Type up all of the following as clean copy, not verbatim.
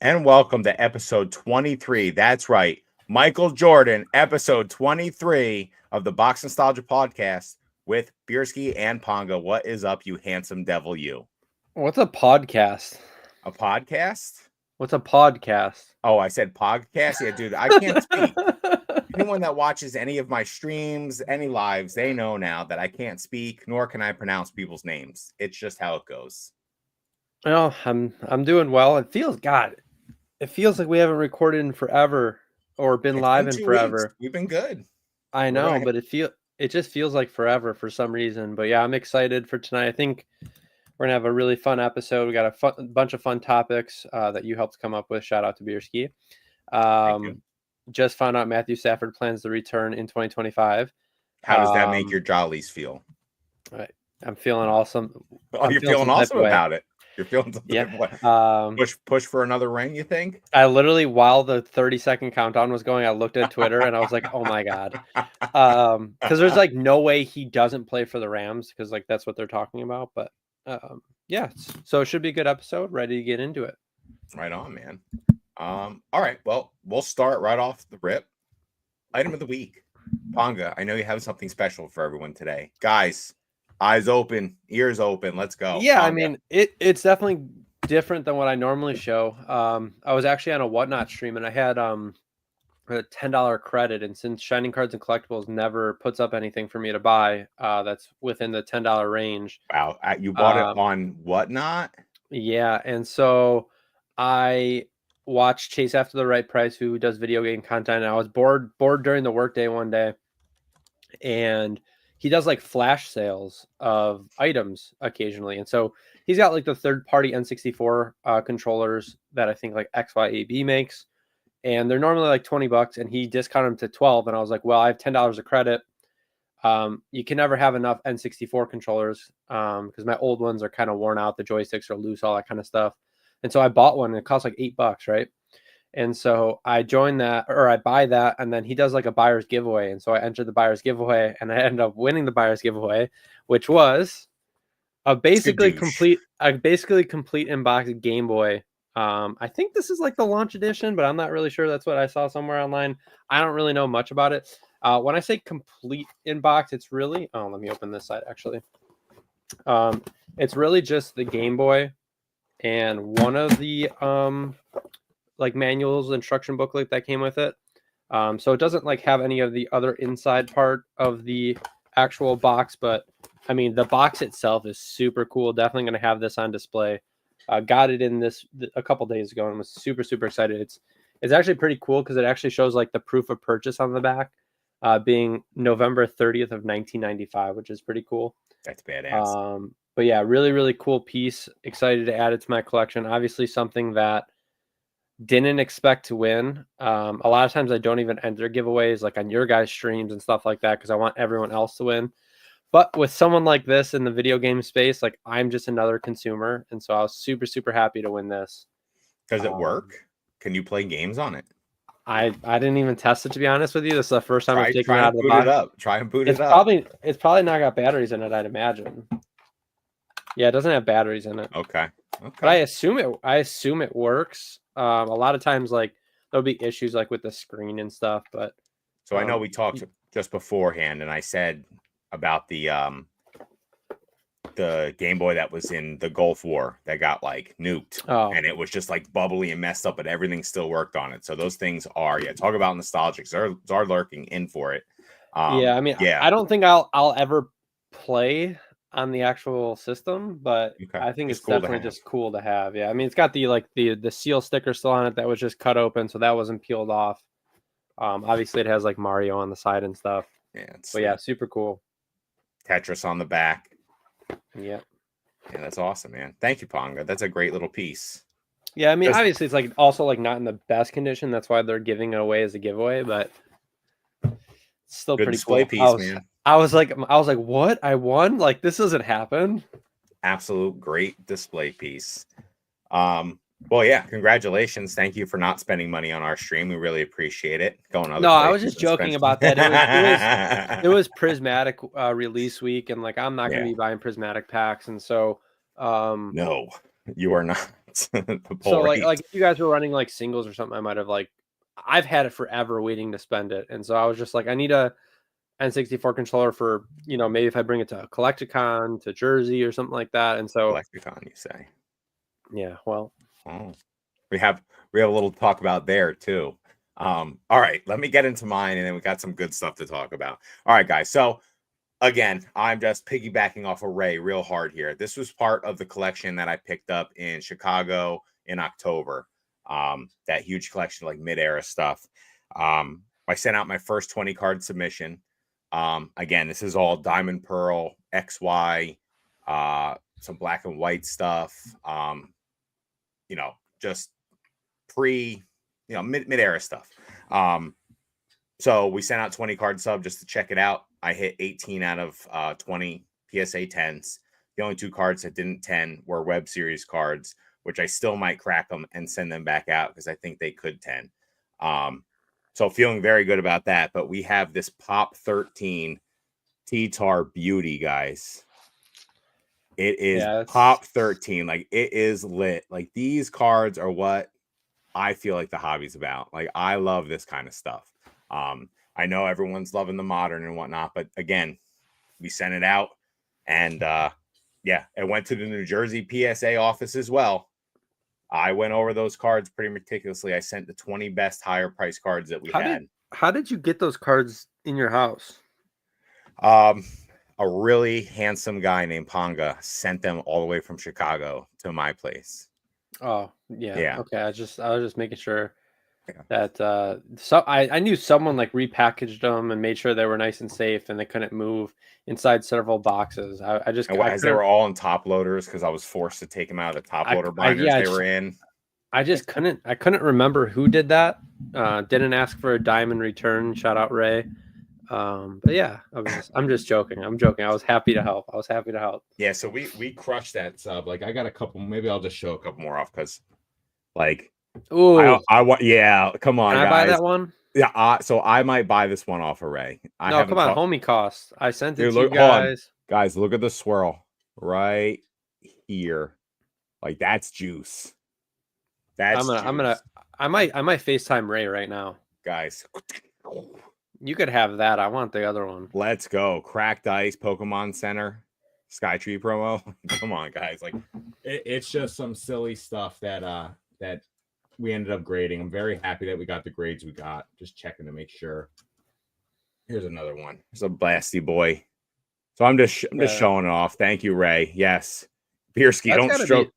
And welcome to episode 23. That's right. Michael Jordan, episode 23 of the Box Nostalgia podcast with Bierski and Ponga. What is up, you handsome devil, you? What's a podcast? A podcast? What's a podcast? Oh, I said podcast? Yeah, dude, I can't speak. Anyone that watches any of my streams, any lives, they know now that I can't speak, nor can I pronounce people's names. It's just how it goes. Well, I'm doing well. It feels like we haven't recorded in forever or been It's live been in 2 forever. weeks. We've been good. I know, but it just feels like forever for some reason. But yeah, I'm excited for tonight. I think we're gonna have a really fun episode. We got a bunch of fun topics that you helped come up with. Shout out to Bierski. Thank you. Just found out Matthew Stafford plans to return in 2025. How does that make your jollies feel? I'm feeling awesome. Oh, you're feeling awesome about it. You're feeling something. Yeah. Push for another ring, you think? I literally, while the 30-second countdown was going, I looked at Twitter and I was like, oh my God. Because there's like no way he doesn't play for the Rams because like that's what they're talking about. But yeah, so it should be a good episode. Ready to get into it. Right on, man. All right. Well, we'll start right off the rip. Item of the week. Ponga, I know you have something special for everyone today. Guys, eyes open, ears open. Let's go. Yeah, Ponga. I mean, it's definitely different than what I normally show. I was actually on a Whatnot stream and I had a $10 credit, and since Shining Cards and Collectibles never puts up anything for me to buy that's within the $10 range. Wow, you bought it on Whatnot? Yeah, and so I watched Chase After the Right Price, who does video game content, and I was bored during the workday one day, and he does like flash sales of items occasionally. And so he's got like the third-party N64 controllers that I think like XYAB makes, and they're normally like $20, and he discounted them to 12. And I was like, well, I have $10 of credit. You can never have enough N64 controllers because my old ones are kind of worn out. The joysticks are loose, all that kind of stuff. And so I bought one and it cost like $8, right? And so I joined that, or I buy that, and then he does like a buyer's giveaway. And so I entered the buyer's giveaway and I ended up winning the buyer's giveaway, which was a basically complete in-box Game Boy. I think this is like the launch edition, but I'm not really sure. That's what I saw somewhere online. I don't really know much about it. When I say complete in-box, it's really, let me open this side actually. It's really just the Game Boy and one of the like manuals, instruction booklet that came with it. So it doesn't like have any of the other inside part of the actual box, but I mean, the box itself is super cool. Definitely going to have this on display. Got it in this a couple days ago and was super, super excited. It's actually pretty cool because it actually shows like the proof of purchase on the back being November 30th of 1995, which is pretty cool. That's badass. But yeah, really, really cool piece. Excited to add it to my collection. Obviously something that didn't expect to win. A lot of times I don't even enter giveaways like on your guys' streams and stuff like that because I want everyone else to win. But with someone like this in the video game space, like I'm just another consumer. And so I was super, super happy to win this. Does it work? Can you play games on it? I didn't even test it, to be honest with you. This is the first time I've taken it out of the box. Try and boot it up. It's probably not got batteries in it, I'd imagine. Yeah, it doesn't have batteries in it. Okay. But I assume it works. A lot of times like there'll be issues like with the screen and stuff, but so I know we talked just beforehand and I said about the Game Boy that was in the Gulf War that got like nuked and it was just like bubbly and messed up, but everything still worked on it. So those things are, talk about nostalgics. They're lurking in for it. I mean, I don't think I'll ever play on the actual system, but I think it's cool, definitely just cool to have. Yeah, I mean, it's got the seal sticker still on it that was just cut open, so that wasn't peeled off. Obviously, it has like Mario on the side and stuff. Yeah, but yeah, super cool. Tetris on the back. Yeah, that's awesome, man. Thank you, Ponga. That's a great little piece. Yeah, I mean, obviously, it's like also like not in the best condition. That's why they're giving it away as a giveaway, but it's still good pretty display cool. Piece, man. I was like, what? I won? Like, this doesn't happen. Absolute great display piece. Well, yeah, congratulations. Thank you for not spending money on our stream. We really appreciate it. I was just joking about that. It was Prismatic release week, and like I'm not going to be buying Prismatic packs, and so no. You are not. The So pull like rate. if you guys were running like singles or something, I might have like I've had it forever waiting to spend it. And so I was just like, I need a N64 controller for, maybe if I bring it to Collecticon, to Jersey or something like that. And so Lexicon, you say? yeah, well, Oh, we have a little to talk about there too. All right, let me get into mine, and then we got some good stuff to talk about. All right, guys. So again, I'm just piggybacking off of Ray real hard here. This was part of the collection that I picked up in Chicago in October. That huge collection, like mid-era stuff. I sent out my first 20 card submission. Again, this is all Diamond Pearl, XY, some black and white stuff. Just pre, mid-era stuff. So we sent out 20 card sub just to check it out. I hit 18 out of 20 PSA 10s. The only 2 cards that didn't 10 were Web Series cards, which I still might crack them and send them back out because I think they could 10. So feeling very good about that. But we have this Pop 13 T-Tar Beauty, guys. It is Pop 13. Like, it is lit. Like, these cards are what I feel like the hobby's about. Like, I love this kind of stuff. I know everyone's loving the modern and whatnot, but again, we sent it out, and it went to the New Jersey PSA office as well. I went over those cards pretty meticulously. I sent the 20 best higher price cards that we had. How did you get those cards in your house? A really handsome guy named Ponga sent them all the way from Chicago to my place. Oh, yeah. Yeah. Okay. I was just making sure that so I knew someone like repackaged them and made sure they were nice and safe and they couldn't move inside several boxes. They were all in top loaders because I was forced to take them out of the top loader binders they were in. I couldn't remember who did that. Didn't ask for a diamond return. Shout out Ray. But yeah, I'm just joking. I'm joking. I was happy to help. Yeah, so we crushed that sub. Like, I got a couple. Maybe I'll just show a couple more off because, like, I want. Yeah, come on, Can I guys. buy that one? Yeah, so I might buy this one off of Ray. No, come on, homie cost. I sent it to you guys. Guys, look at the swirl right here. Like, that's juice. That's I might FaceTime Ray right now. Guys, you could have that. I want the other one. Let's go. Cracked Ice, Pokemon Center, Skytree promo. Come on, guys. Like, it's just some silly stuff that we ended up grading. I'm very happy that we got the grades we got. Just checking to make sure. Here's another one. It's a Blasty Boy. So I'm just showing it off. Thank you, Ray. Yes. Piersky, don't stroke.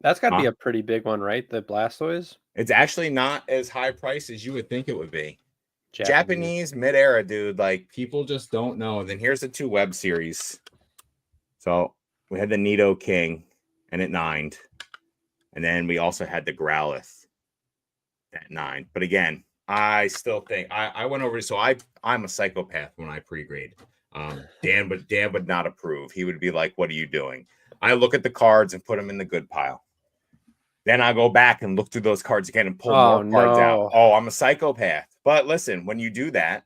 That's got to be a pretty big one, right? The Blastoise? It's actually not as high price as you would think it would be. Japanese mid-era, dude. Like, people just don't know. And then here's the 2 Web Series. So we had the Nido King, and it 9'd. And then we also had the Growlithe at 9. But again, I still think I went over. So I'm a psychopath when I pre-grade. Dan would not approve. He would be like, "What are you doing?" I look at the cards and put them in the good pile. Then I go back and look through those cards again and pull more cards out. Oh, I'm a psychopath. But listen, when you do that,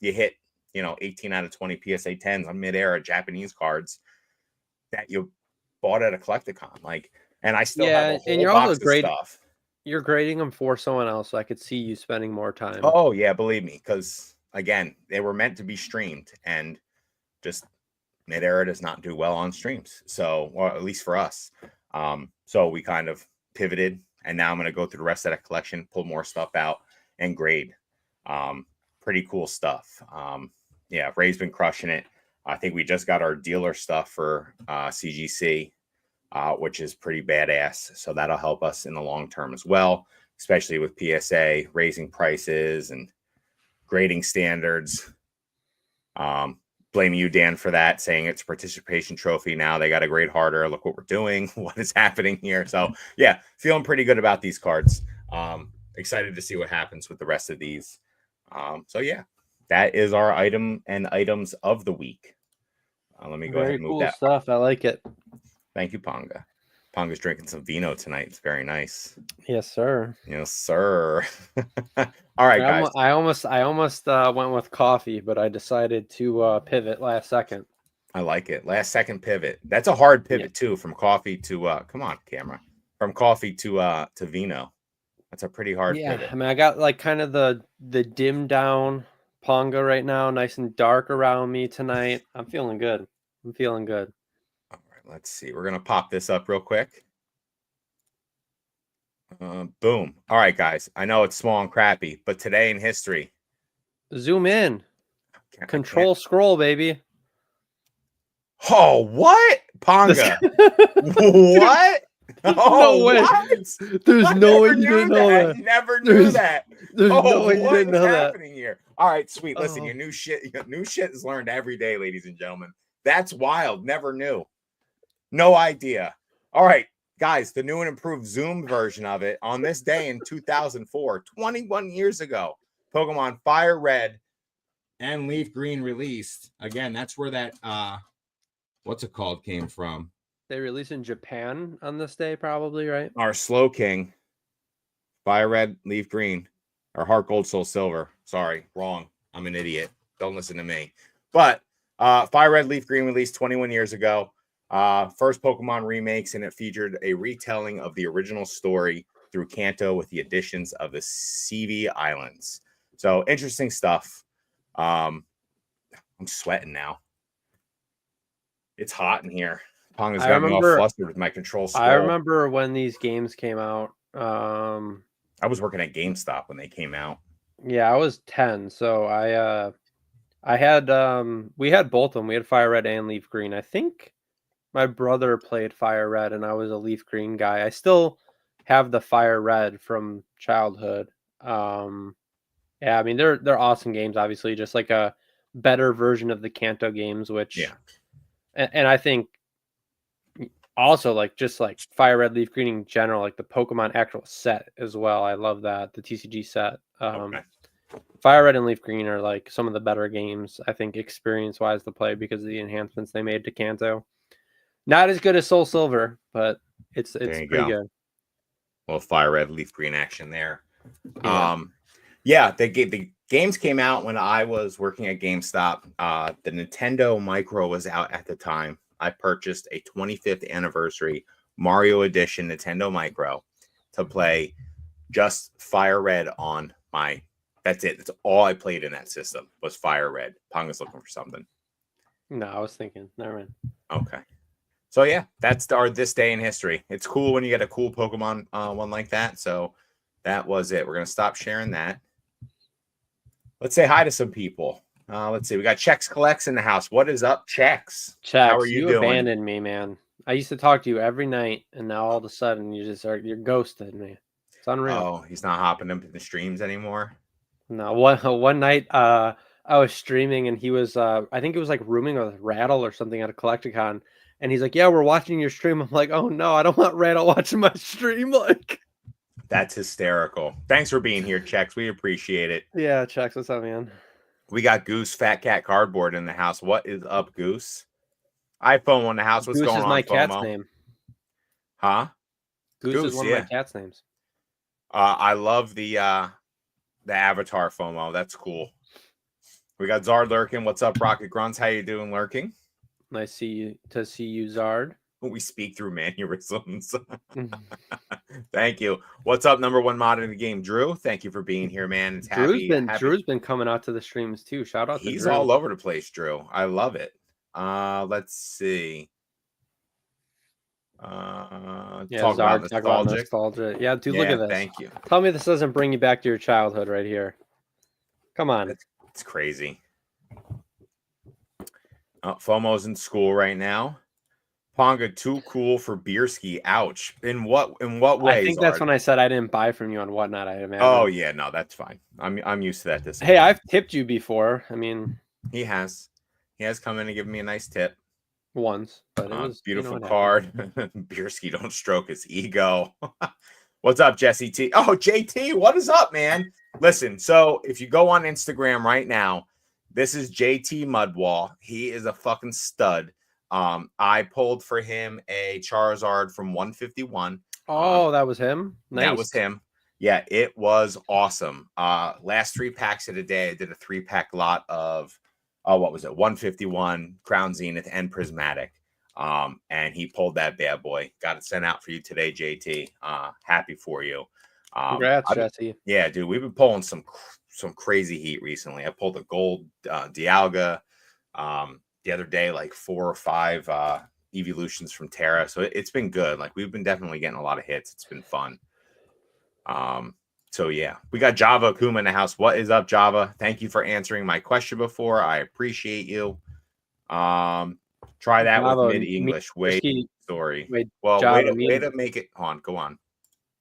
you hit 18 out of 20 PSA 10s on mid-era Japanese cards that you bought at a Collecticon. Like, and I still have a whole box of stuff. You're grading them for someone else, so I could see you spending more time. Oh yeah, believe me, because again, they were meant to be streamed, and just mid-era does not do well on streams. So, or at least for us. So we kind of pivoted, and now I'm going to go through the rest of that collection, pull more stuff out, and grade. Pretty cool stuff. Yeah, Ray's been crushing it. I think we just got our dealer stuff for CGC, which is pretty badass. So that'll help us in the long term as well, especially with PSA raising prices and grading standards. Blaming you, Dan, for that, saying it's a participation trophy. Now they got to grade harder. Look what we're doing. What is happening here? So yeah, feeling pretty good about these cards. Excited to see what happens with the rest of these. So yeah, that is our items of the week. Let me go ahead and move that. Very cool stuff. I like it. Thank you, Ponga. Ponga's drinking some vino tonight. It's very nice. Yes, sir. Yes, sir. All right, guys. I almost went with coffee, but I decided to pivot last second. I like it. Last second pivot. That's a hard Yeah. pivot too, from coffee to come on, camera. From coffee to vino. That's a pretty hard Yeah, pivot. I mean, I got like kind of the dim down Ponga right now, nice and dark around me tonight. I'm feeling good. I'm feeling good. All right, let's see. We're gonna pop this up real quick. Boom. All right, guys. I know it's small and crappy, but today in history. Zoom in. I can't. Control scroll, baby. Oh, what? Ponga. What? There's Oh, no way. what? There's I no way never you knew didn't know that. I never knew that. There's Oh, no way you what didn't is know that. happening here? All right, sweet. Listen, Oh. your new shit is learned every day, ladies and gentlemen. That's wild. Never knew. No idea. All right, guys, the new and improved Zoom version of it on this day in 2004, 21 years ago, Pokemon Fire Red and Leaf Green released. Again, that's where that what's it called came from. They release in Japan on this day, probably, right? Our Slow King, Fire Red, Leaf Green, or Heart Gold, Soul Silver. Sorry, wrong. I'm an idiot. Don't listen to me. But Fire Red, Leaf Green released 21 years ago. First Pokemon remakes, and it featured a retelling of the original story through Kanto with the additions of the CV Islands. So interesting stuff. I'm sweating now. It's hot in here. Ponga's got me all flustered with my control scroll. I remember when these games came out. I was working at GameStop when they came out. Yeah, I was 10, so I had we had both of them. We had Fire Red and Leaf Green. I think my brother played Fire Red and I was a Leaf Green guy. I still have the Fire Red from childhood. Yeah, I mean they're awesome games, obviously, just like a better version of the Kanto games, which Yeah. And I think also like just like Fire Red, Leaf Green in general, like the Pokemon actual set as well. I love that, the TCG set. Okay. Fire Red and Leaf Green are like some of the better games, I think, experience wise to play because of the enhancements they made to Kanto. Not as good as Soul Silver, but it's pretty good. Well, Fire Red, Leaf Green action there. Yeah. The games came out when I was working at GameStop. The Nintendo Micro was out at the time. I purchased a 25th anniversary Mario Edition Nintendo Micro to play just Fire Red on my. That's it. That's all I played in that system was Fire Red. Ponga's looking for something. No, I was thinking. Never mind. Okay. So yeah, that's our this day in history. It's cool when you get a cool Pokemon one like that. So that was it. We're gonna stop sharing that. Let's say hi to some people. Let's see. We got Chex Collects in the house. What is up, Chex? Chex, How are you doing? Abandoned me, man. I used to talk to you every night, and now all of a sudden you're ghosted me. It's unreal. Oh, he's not hopping up in the streams anymore. No, one night I was streaming and he was I think it was like rooming with Rattle or something at a Collecticon, and he's like, "Yeah, we're watching your stream." I'm like, "Oh no, I don't want Rattle watching my stream." Like, that's hysterical. Thanks for being here, Chex. We appreciate it. Yeah, Chex, what's up, man? We got Goose Fat Cat Cardboard in the house. What is up, Goose? iPhone in the house. What's Goose going is on, my cat's FOMO? name. Huh? Goose is one of my cat's names. I love the avatar FOMO. That's cool. We got Zard lurking. What's up, Rocket Grunts? How you doing, lurking? Nice to see you, Zard. We speak through mannerisms. Thank you. What's up, number one mod in the game, Drew? Thank you for being here, man. It's Drew's been coming out to the streams too. Shout out to Drew. He's all over the place, Drew. I love it. Let's see. Talk about nostalgia. Yeah, dude, look at this. Thank you. Tell me this doesn't bring you back to your childhood right here. Come on. It's crazy. FOMO's in school right now. Ponga too cool for beer ski. Ouch. In what way? I think that's when I said I didn't buy from you on Whatnot, I imagine. Oh yeah, no, that's fine. I'm used to that. Hey, I've tipped you before. I mean, he has come in and given me a nice tip. Once, but it was beautiful card. Beerski, don't stroke his ego. What's up, Jesse T? Oh, JT, what is up, man? Listen, so if you go on Instagram right now, this is JT Mudwall. He is a fucking stud. I pulled for him a Charizard from 151. Oh, that was him? Nice. That was him. Yeah, it was awesome. Last 3 packs of the day, I did a 3-pack lot of what was it? 151 Crown Zenith and Prismatic. And he pulled that bad boy. Got it sent out for you today, JT. Happy for you. Congrats, Jesse. Yeah, dude, we've been pulling some crazy heat recently. I pulled a gold Dialga the other day, like 4 or 5 evolutions from Terra. So it's been good. Like we've been definitely getting a lot of hits. It's been fun. So yeah, we got Java Akuma in the house. What is up, Java? Thank you for answering my question before. I appreciate you. Try that Java, with mid-English. Wait, sorry. Well, Java, way to make it on. Go on.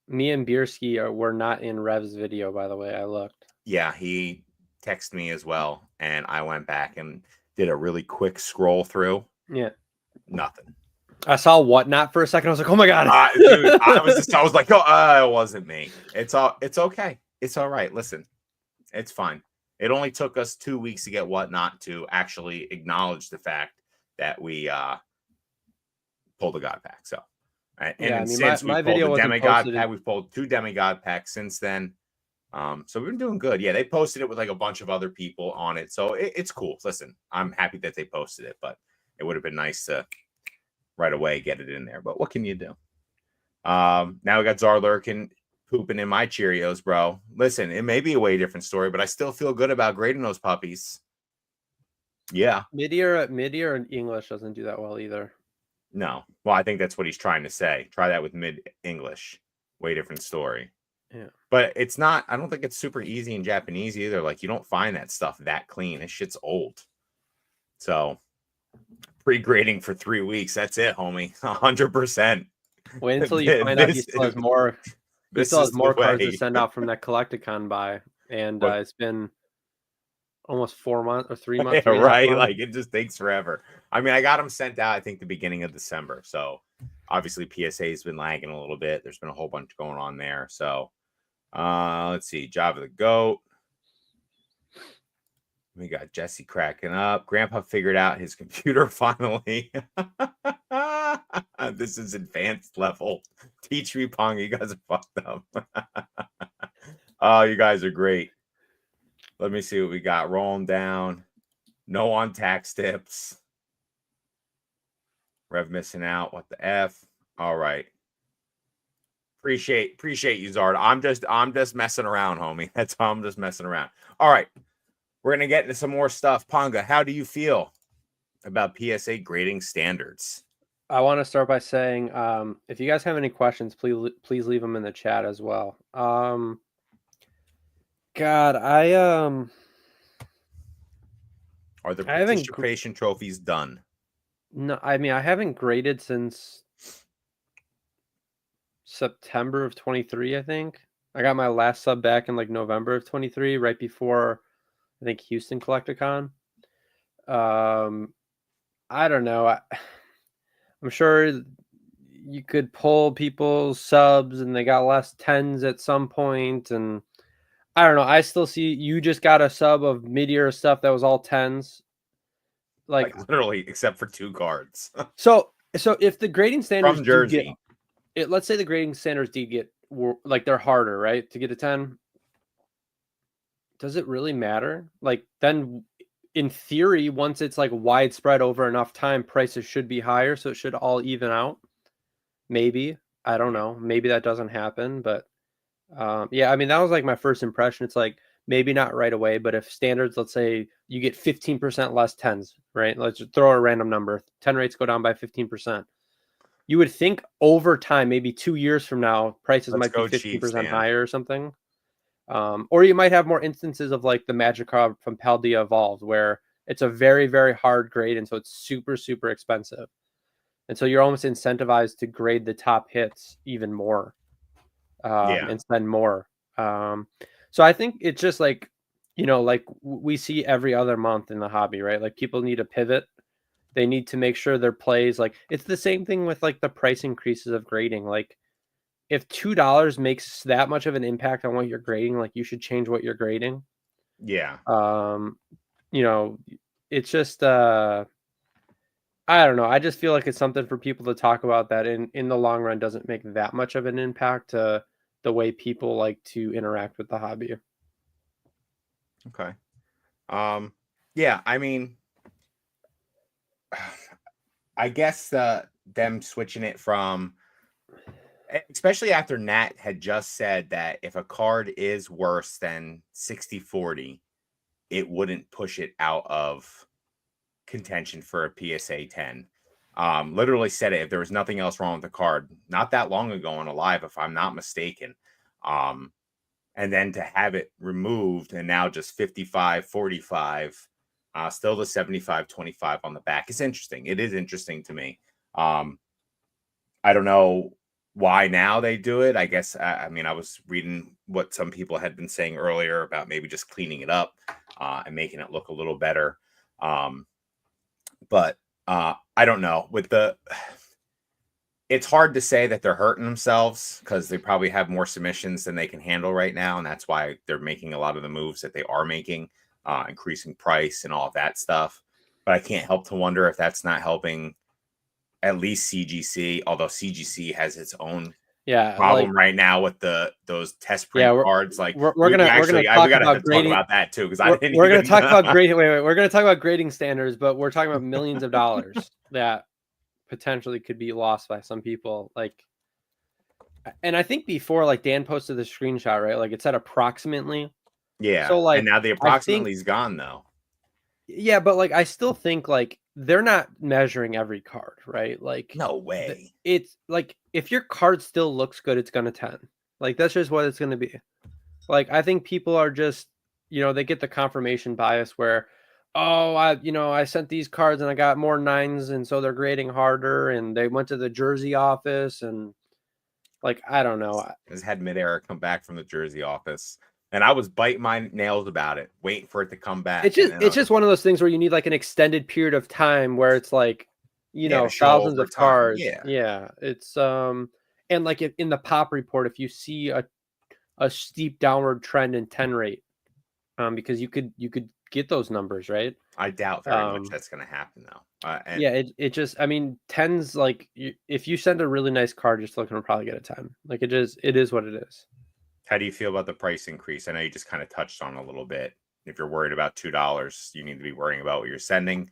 Me and Bierski were not in Rev's video, by the way. I looked. Yeah, he texted me as well, and I went back and did a really quick scroll through. Yeah. Nothing. I saw Whatnot for a second. I was like, oh my God. Dude, I was like, oh, it wasn't me. It's okay. It's all right. Listen, it's fine. It only took us 2 weeks to get Whatnot to actually acknowledge the fact that we pulled a God pack. So, and yeah, since my we video pulled the wasn't demigod posted. pack, we've pulled 2 demigod packs since then. So we've been doing good. Yeah, they posted it with like a bunch of other people on it. So it's cool. Listen, I'm happy that they posted it, but it would have been nice to right away get it in there. But what can you do? Now we got Zarlurkin pooping in my Cheerios, bro. Listen, it may be a way different story, but I still feel good about grading those puppies. Yeah. Mid-year in English doesn't do that well either. No. Well, I think that's what he's trying to say. Try that with mid-English. Way different story. Yeah. But it's not, I don't think it's super easy in Japanese either. Like, you don't find that stuff that clean. This shit's old. So, pre-grading for 3 weeks. That's it, homie. 100%. Wait until you find out he still has more. He still has more cards to send out from that Collecticon buy. And it's been almost 4 months or 3 months. Yeah, right. Like, it just takes forever. I mean, I got them sent out, I think, the beginning of December. So, obviously, PSA has been lagging a little bit. There's been a whole bunch going on there. So, let's see. Java the Goat. We got Jesse cracking up. Grandpa figured out his computer finally. This is advanced level. Teach me, Pong. You guys are fucked up. Oh, you guys are great. Let me see what we got. Rolling down. No on tax tips. Rev missing out. What the F? All right. Appreciate you, Zard. I'm just messing around, homie. That's how I'm just messing around. All right. We're going to get into some more stuff. Ponga, how do you feel about PSA grading standards? I want to start by saying, if you guys have any questions, please leave them in the chat as well. God, Are the participation trophies done? No, I mean, I haven't graded since September of 23, I think. I got my last sub back in like November of 23, right before I think Houston Collecticon. I don't know. I'm sure you could pull people's subs and they got less 10s at some point. And I don't know. I still see you just got a sub of mid-year stuff that was all 10s. Like literally, except for 2 cards. so if the grading standards from Jersey, let's say the grading standards do get like they're harder, right? To get a 10. Does it really matter? Like then in theory, once it's like widespread over enough time, prices should be higher. So it should all even out. Maybe. I don't know. Maybe that doesn't happen. But yeah, I mean, that was like my first impression. It's like maybe not right away, but if standards, let's say you get 15% less 10s, right? Let's just throw a random number. 10 rates go down by 15%. You would think over time, maybe 2 years from now, prices might be 15% higher or something. Or you might have more instances of like the Magikarp from Paldea Evolved, where it's a very, very hard grade. And so it's super, super expensive. And so you're almost incentivized to grade the top hits even more and spend more. So I think it's just like, like we see every other month in the hobby, right? Like people need to pivot. They need to make sure their plays, like it's the same thing with like the price increases of grading. Like if $2 makes that much of an impact on what you're grading, like you should change what you're grading. Yeah. It's just I don't know. I just feel like it's something for people to talk about that in the long run doesn't make that much of an impact to the way people like to interact with the hobby. Okay. Yeah, I mean, I guess them switching it from, especially after Nat had just said that if a card is worse than 60/40, it wouldn't push it out of contention for a PSA 10. Literally said it if there was nothing else wrong with the card, not that long ago on a live, if I'm not mistaken. And then to have it removed and now just 55/45, still the 75/25 on the back is interesting. It is interesting to me. I don't know why now they do it. I guess, I mean, I was reading what some people had been saying earlier about maybe just cleaning it up and making it look a little better. But I don't know. It's hard to say that they're hurting themselves because they probably have more submissions than they can handle right now, and that's why they're making a lot of the moves that they are making, increasing price and all of that stuff. But I can't help to wonder if that's not helping at least CGC, although CGC has its own problem right now with those test print cards. Like we're gonna talk about that too, because we're gonna talk about grading. Wait, we're gonna talk about grading standards, but we're talking about millions of dollars that potentially could be lost by some people. Like, and I think before, like, Dan posted the screenshot, right? Like, it said approximately. Yeah. So, like, and now the approximately's gone though. Yeah, but like I still think like they're not measuring every card, right? Like, no way. It's like if your card still looks good, it's gonna 10. Like, that's just what it's gonna be. Like, I think people are just, they get the confirmation bias where, oh, I sent these cards and I got more 9s, and so they're grading harder, and they went to the jersey office, and like, I don't know. I just had Mid-Era come back from the jersey office, and I was biting my nails about it, waiting for it to come back. It's just one of those things where you need like an extended period of time where it's like, thousands of cards. Yeah. It's and like in the pop report, if you see a steep downward trend in 10 rate, because you could get those numbers, right? I doubt very much that's going to happen though. It just, I mean, 10's like, if you send a really nice card, you're still going to probably get a 10. Like, it is what it is. How do you feel about the price increase? I know you just kind of touched on it a little bit. If you're worried about $2, you need to be worrying about what you're sending.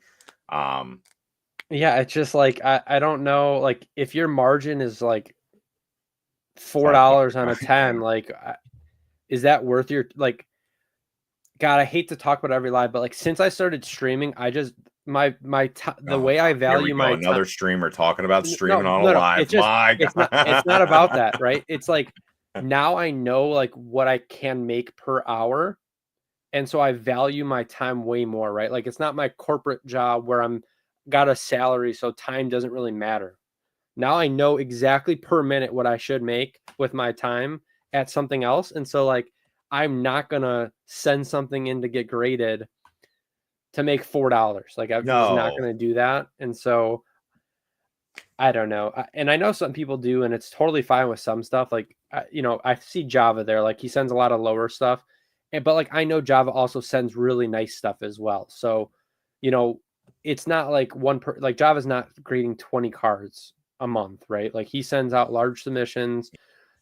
Yeah, it's just like, I don't know, like, if your margin is like $4 on a 10, like, is that worth your, like, God, I hate to talk about every live, but like, since I started streaming, I just, the way I value my another streamer talking about streaming on a live. It's not about that, right? It's like, now I know like what I can make per hour. And so I value my time way more, right? Like, it's not my corporate job where I'm got a salary, so time doesn't really matter. Now I know exactly per minute what I should make with my time at something else. And so like, I'm not gonna send something in to get graded to make $4. Like, I'm just not gonna do that. And so I don't know. And I know some people do, and it's totally fine with some stuff. Like, I see Java there. Like, he sends a lot of lower stuff. But like, I know Java also sends really nice stuff as well. So, it's not like like Java's not grading 20 cards a month, right? Like, he sends out large submissions.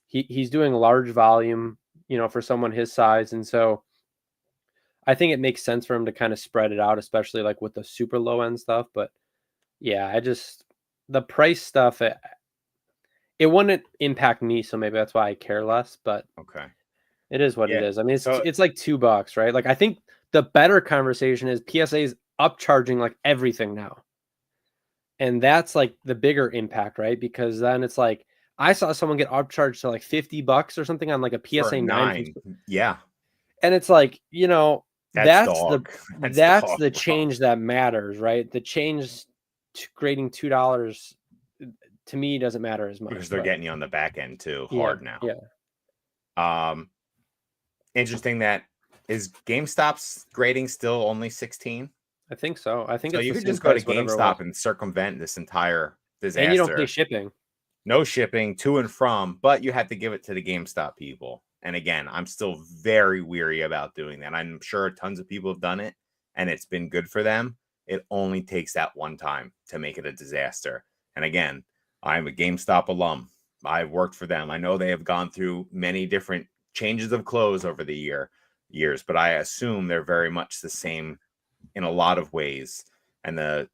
He's doing large volume, for someone his size. And so I think it makes sense for him to kind of spread it out, especially like with the super low end stuff. But yeah, the price stuff, it wouldn't impact me, so maybe that's why I care less. But okay, it is what it is. I mean, it's like $2, right? Like, I think the better conversation is PSA is upcharging like everything now, and that's like the bigger impact, right? Because then it's like, I saw someone get upcharged to like $50 or something on like a PSA 9. Yeah, and it's like, that's the change that matters, right? The change to grading $2 to me doesn't matter as much because they're getting you on the back end too hard now. Yeah. Interesting. That is GameStop's grading still only 16. I think so. I think so. You could just go to GameStop and circumvent this entire disaster. And you don't pay shipping. No shipping to and from, but you have to give it to the GameStop people. And again, I'm still very weary about doing that. I'm sure tons of people have done it and it's been good for them. It only takes that one time to make it a disaster. And again, I'm a GameStop alum. I've worked for them. I know they have gone through many different changes of clothes over the years, but I assume they're very much the same in a lot of ways. And the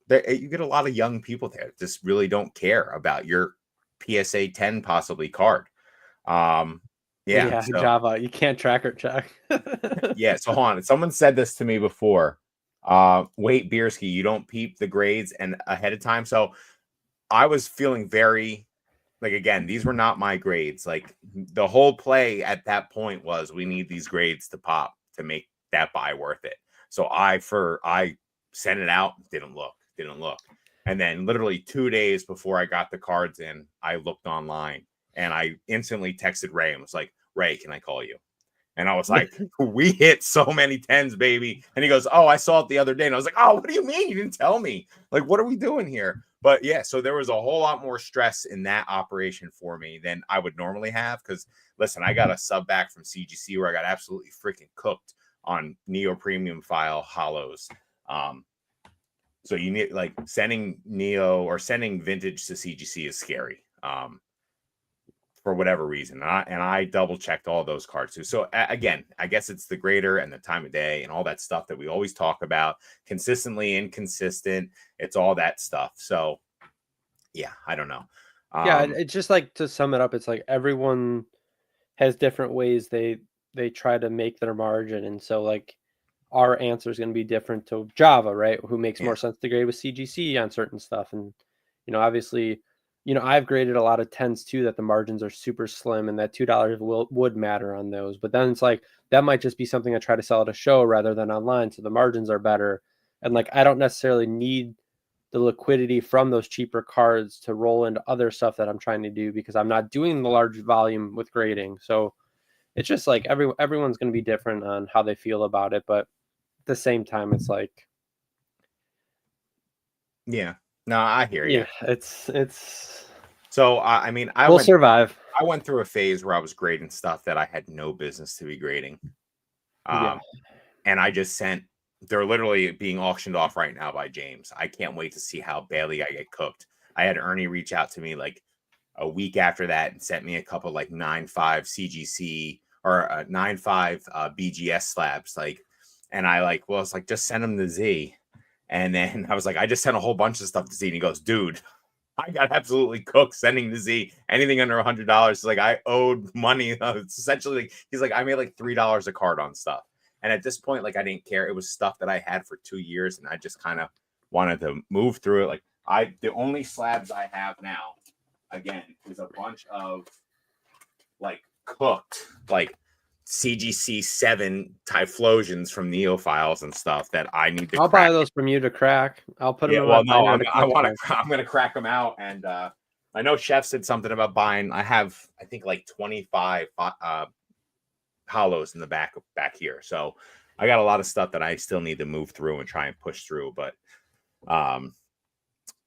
you get a lot of young people there that just really don't care about your PSA 10 possibly card. Yeah, so Java. You can't tracker check. yeah, so hold on. Someone said this to me before. Wait, Bierski, you don't peep the grades and ahead of time. So I was feeling very like, again, these were not my grades. Like the whole play at that point was we need these grades to pop to make that buy worth it. So I sent it out, didn't look. And then literally 2 days before I got the cards in, I looked online and I instantly texted Ray and was like, Ray, can I call you? And I was like, we hit so many 10s, baby. And he goes, oh, I saw it the other day. And I was like, oh, what do you mean? You didn't tell me. Like, what are we doing here? But yeah, so there was a whole lot more stress in that operation for me than I would normally have. Because listen, I got a sub back from CGC where I got absolutely freaking cooked on Neo Premium file hollows. So you need like sending Neo or sending vintage to CGC is scary. For whatever reason. And I double checked all those cards too. So again, I guess it's the grader and the time of day and all that stuff that we always talk about. Consistently inconsistent. It's all that stuff. So yeah, I don't know. Yeah, it's just like, to sum it up, it's like everyone has different ways they try to make their margin. And so like our answer is going to be different to Java, right? Who makes more sense to grade with CGC on certain stuff. And, obviously, I've graded a lot of 10s too, that the margins are super slim and that $2 would matter on those. But then it's like, that might just be something I try to sell at a show rather than online. So the margins are better. And like, I don't necessarily need the liquidity from those cheaper cards to roll into other stuff that I'm trying to do because I'm not doing the large volume with grading. So it's just like everyone's going to be different on how they feel about it. But at the same time, it's like, yeah, no, I hear you. It's so I mean, we'll survive. I went through a phase where I was grading stuff that I had no business to be grading. And I just sent, they're literally being auctioned off right now by James. I can't wait to see how badly I get cooked. I had Ernie reach out to me like a week after that and sent me a couple like 9.5 CGC or 9.5 BGS slabs. Like, and I was like, just send him the Z. And then I was like, I just sent a whole bunch of stuff to Z. And he goes, dude, I got absolutely cooked sending the Z. Anything under $100 is like I owed money. It's essentially like, he's like, I made like $3 a card on stuff. And at this point, like I didn't care. It was stuff that I had for 2 years, and I just kind of wanted to move through it. Like the only slabs I have now, again, is a bunch of like cooked, like CGC 7 Typhlosions from Neophiles and stuff that I need to. I'll buy those from you to crack. I'll put them in well, my no, I'm gonna crack them out, and I know Chef said something about buying. I have, I think, like 25 hollows in the back here. So I got a lot of stuff that I still need to move through and try and push through. But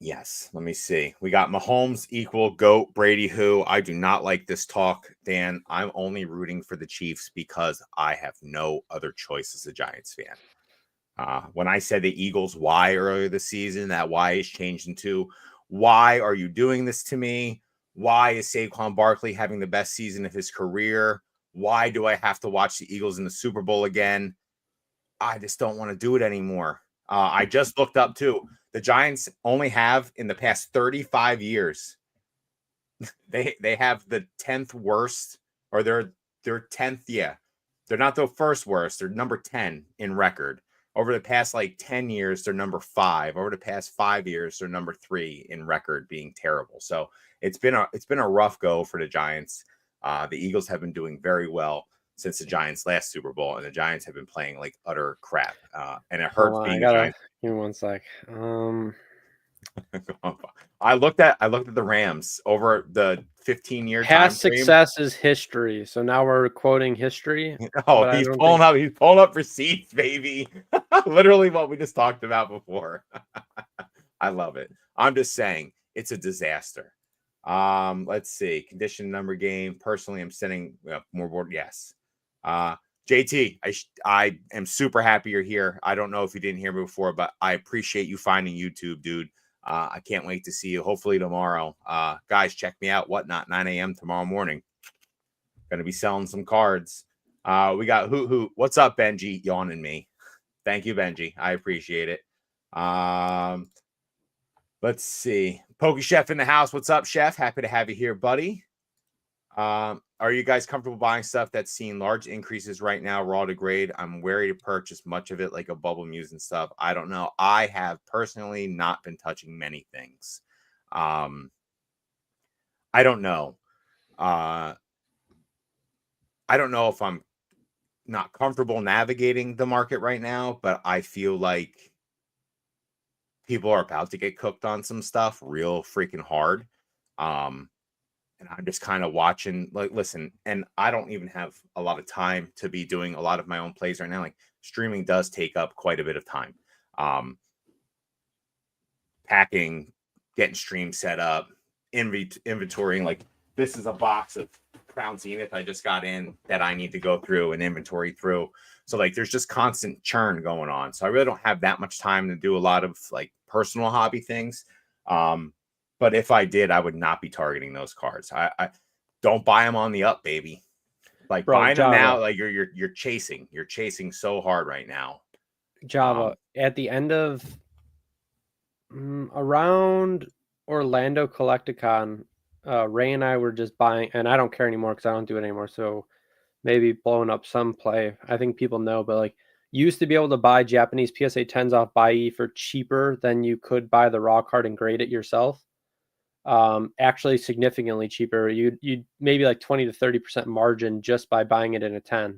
yes, let me see. We got Mahomes equal GOAT, Brady who. I do not like this talk, Dan. I'm only rooting for the Chiefs because I have no other choice as a Giants fan. When I said the Eagles why earlier this season, that why is changed into why are you doing this to me? Why is Saquon Barkley having the best season of his career? Why do I have to watch the Eagles in the Super Bowl again? I just don't want to do it anymore. I just looked up too. The Giants only have in the past 35 years, they have the 10th worst, or they're 10th. Yeah, they're not the first worst. They're number 10 in record. Over the past like 10 years, they're number 5. Over the past 5 years, they're number 3 in record, being terrible. So it's been a rough go for the Giants. The Eagles have been doing very well since the Giants' last Super Bowl, and the Giants have been playing like utter crap. And it hurts being the Giants. Give me one sec. I looked at the Rams over the 15-year time past success is history. So now we're quoting history. Oh, he's pulling up receipts, baby. Literally what we just talked about before. I love it. I'm just saying it's a disaster. Let's see. Condition number game. Personally, I'm sending more board. Yes. JT, I am super happy you're here. I don't know if you didn't hear me before, but I appreciate you finding YouTube, dude. I can't wait to see you. Hopefully tomorrow. Guys, check me out. Whatnot, 9 a.m. tomorrow morning. Gonna be selling some cards. We got Hoot. What's up, Benji? Yawning me. Thank you, Benji. I appreciate it. Let's see. Pokey Chef in the house. What's up, Chef? Happy to have you here, buddy. Are you guys comfortable buying stuff that's seen large increases right now, raw to grade? I'm wary to purchase much of it, like a Bubble Muse and stuff. I don't know. I have personally not been touching many things. I don't know. I don't know if I'm not comfortable navigating the market right now, but I feel like people are about to get cooked on some stuff real freaking hard. And I'm just kind of watching, like, listen, and I don't even have a lot of time to be doing a lot of my own plays right now. Like, streaming does take up quite a bit of time. Packing, getting stream set up, inventorying. Like, this is a box of Crown Zenith I just got in that I need to go through and inventory through. So, like, there's just constant churn going on. So I really don't have that much time to do a lot of, like, personal hobby things. But if I did, I would not be targeting those cards. I don't buy them on the up, baby. Like, bro, buying them now, like you're chasing so hard right now. Java at the end of around Orlando Collecticon, Ray and I were just buying, and I don't care anymore because I don't do it anymore. So maybe blowing up some play. I think people know, but like you used to be able to buy Japanese PSA 10s off Buy for cheaper than you could buy the raw card and grade it yourself. Actually significantly cheaper. You'd maybe like 20 to 30% margin just by buying it in a 10.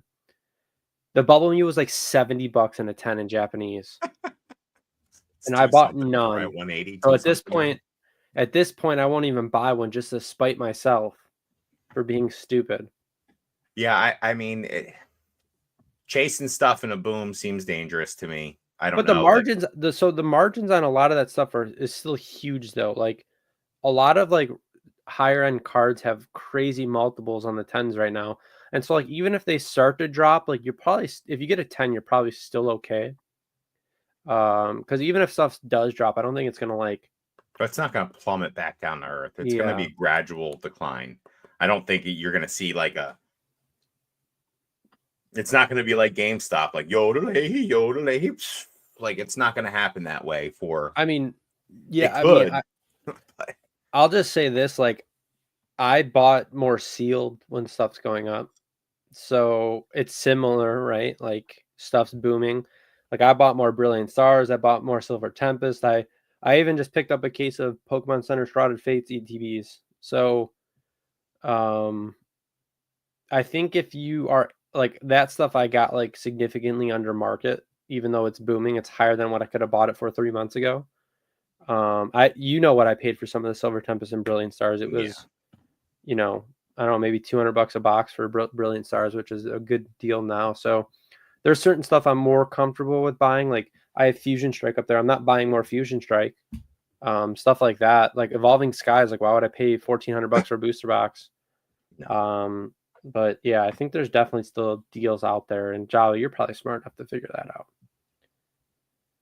The Bubble Mew was like $70 in a 10 in Japanese. And I bought none. Right, 180. So at this point, I won't even buy one just to spite myself for being stupid. Yeah, I mean, chasing stuff in a boom seems dangerous to me. I don't know. But the margins, the margins on a lot of that stuff is still huge though. Like, a lot of like higher end cards have crazy multiples on the 10s right now. And so like, even if they start to drop, like you're probably, if you get a 10, you're probably still okay. Because even if stuff does drop, I don't think it's going to like. But it's not going to plummet back down to earth. It's going to be gradual decline. I don't think you're going to see like it's not going to be like GameStop, like yodelay. Like, it's not going to happen that way I mean, yeah, I'll just say this, like, I bought more sealed when stuff's going up. So it's similar, right? Like, stuff's booming. Like, I bought more Brilliant Stars. I bought more Silver Tempest. I even just picked up a case of Pokemon Center Shrouded Fates ETBs. So I think if you are, like, that stuff I got, like, significantly under market, even though it's booming. It's higher than what I could have bought it for 3 months ago. You know what I paid for some of the Silver Tempest and Brilliant Stars. It was, I don't know, maybe $200 a box for Brilliant Stars, which is a good deal now. So there's certain stuff I'm more comfortable with buying. Like, I have Fusion Strike up there. I'm not buying more Fusion Strike. Stuff like that. Like Evolving Skies, like, why would I pay $1,400 for a booster box? No. But yeah, I think there's definitely still deals out there. And Java, you're probably smart enough to figure that out.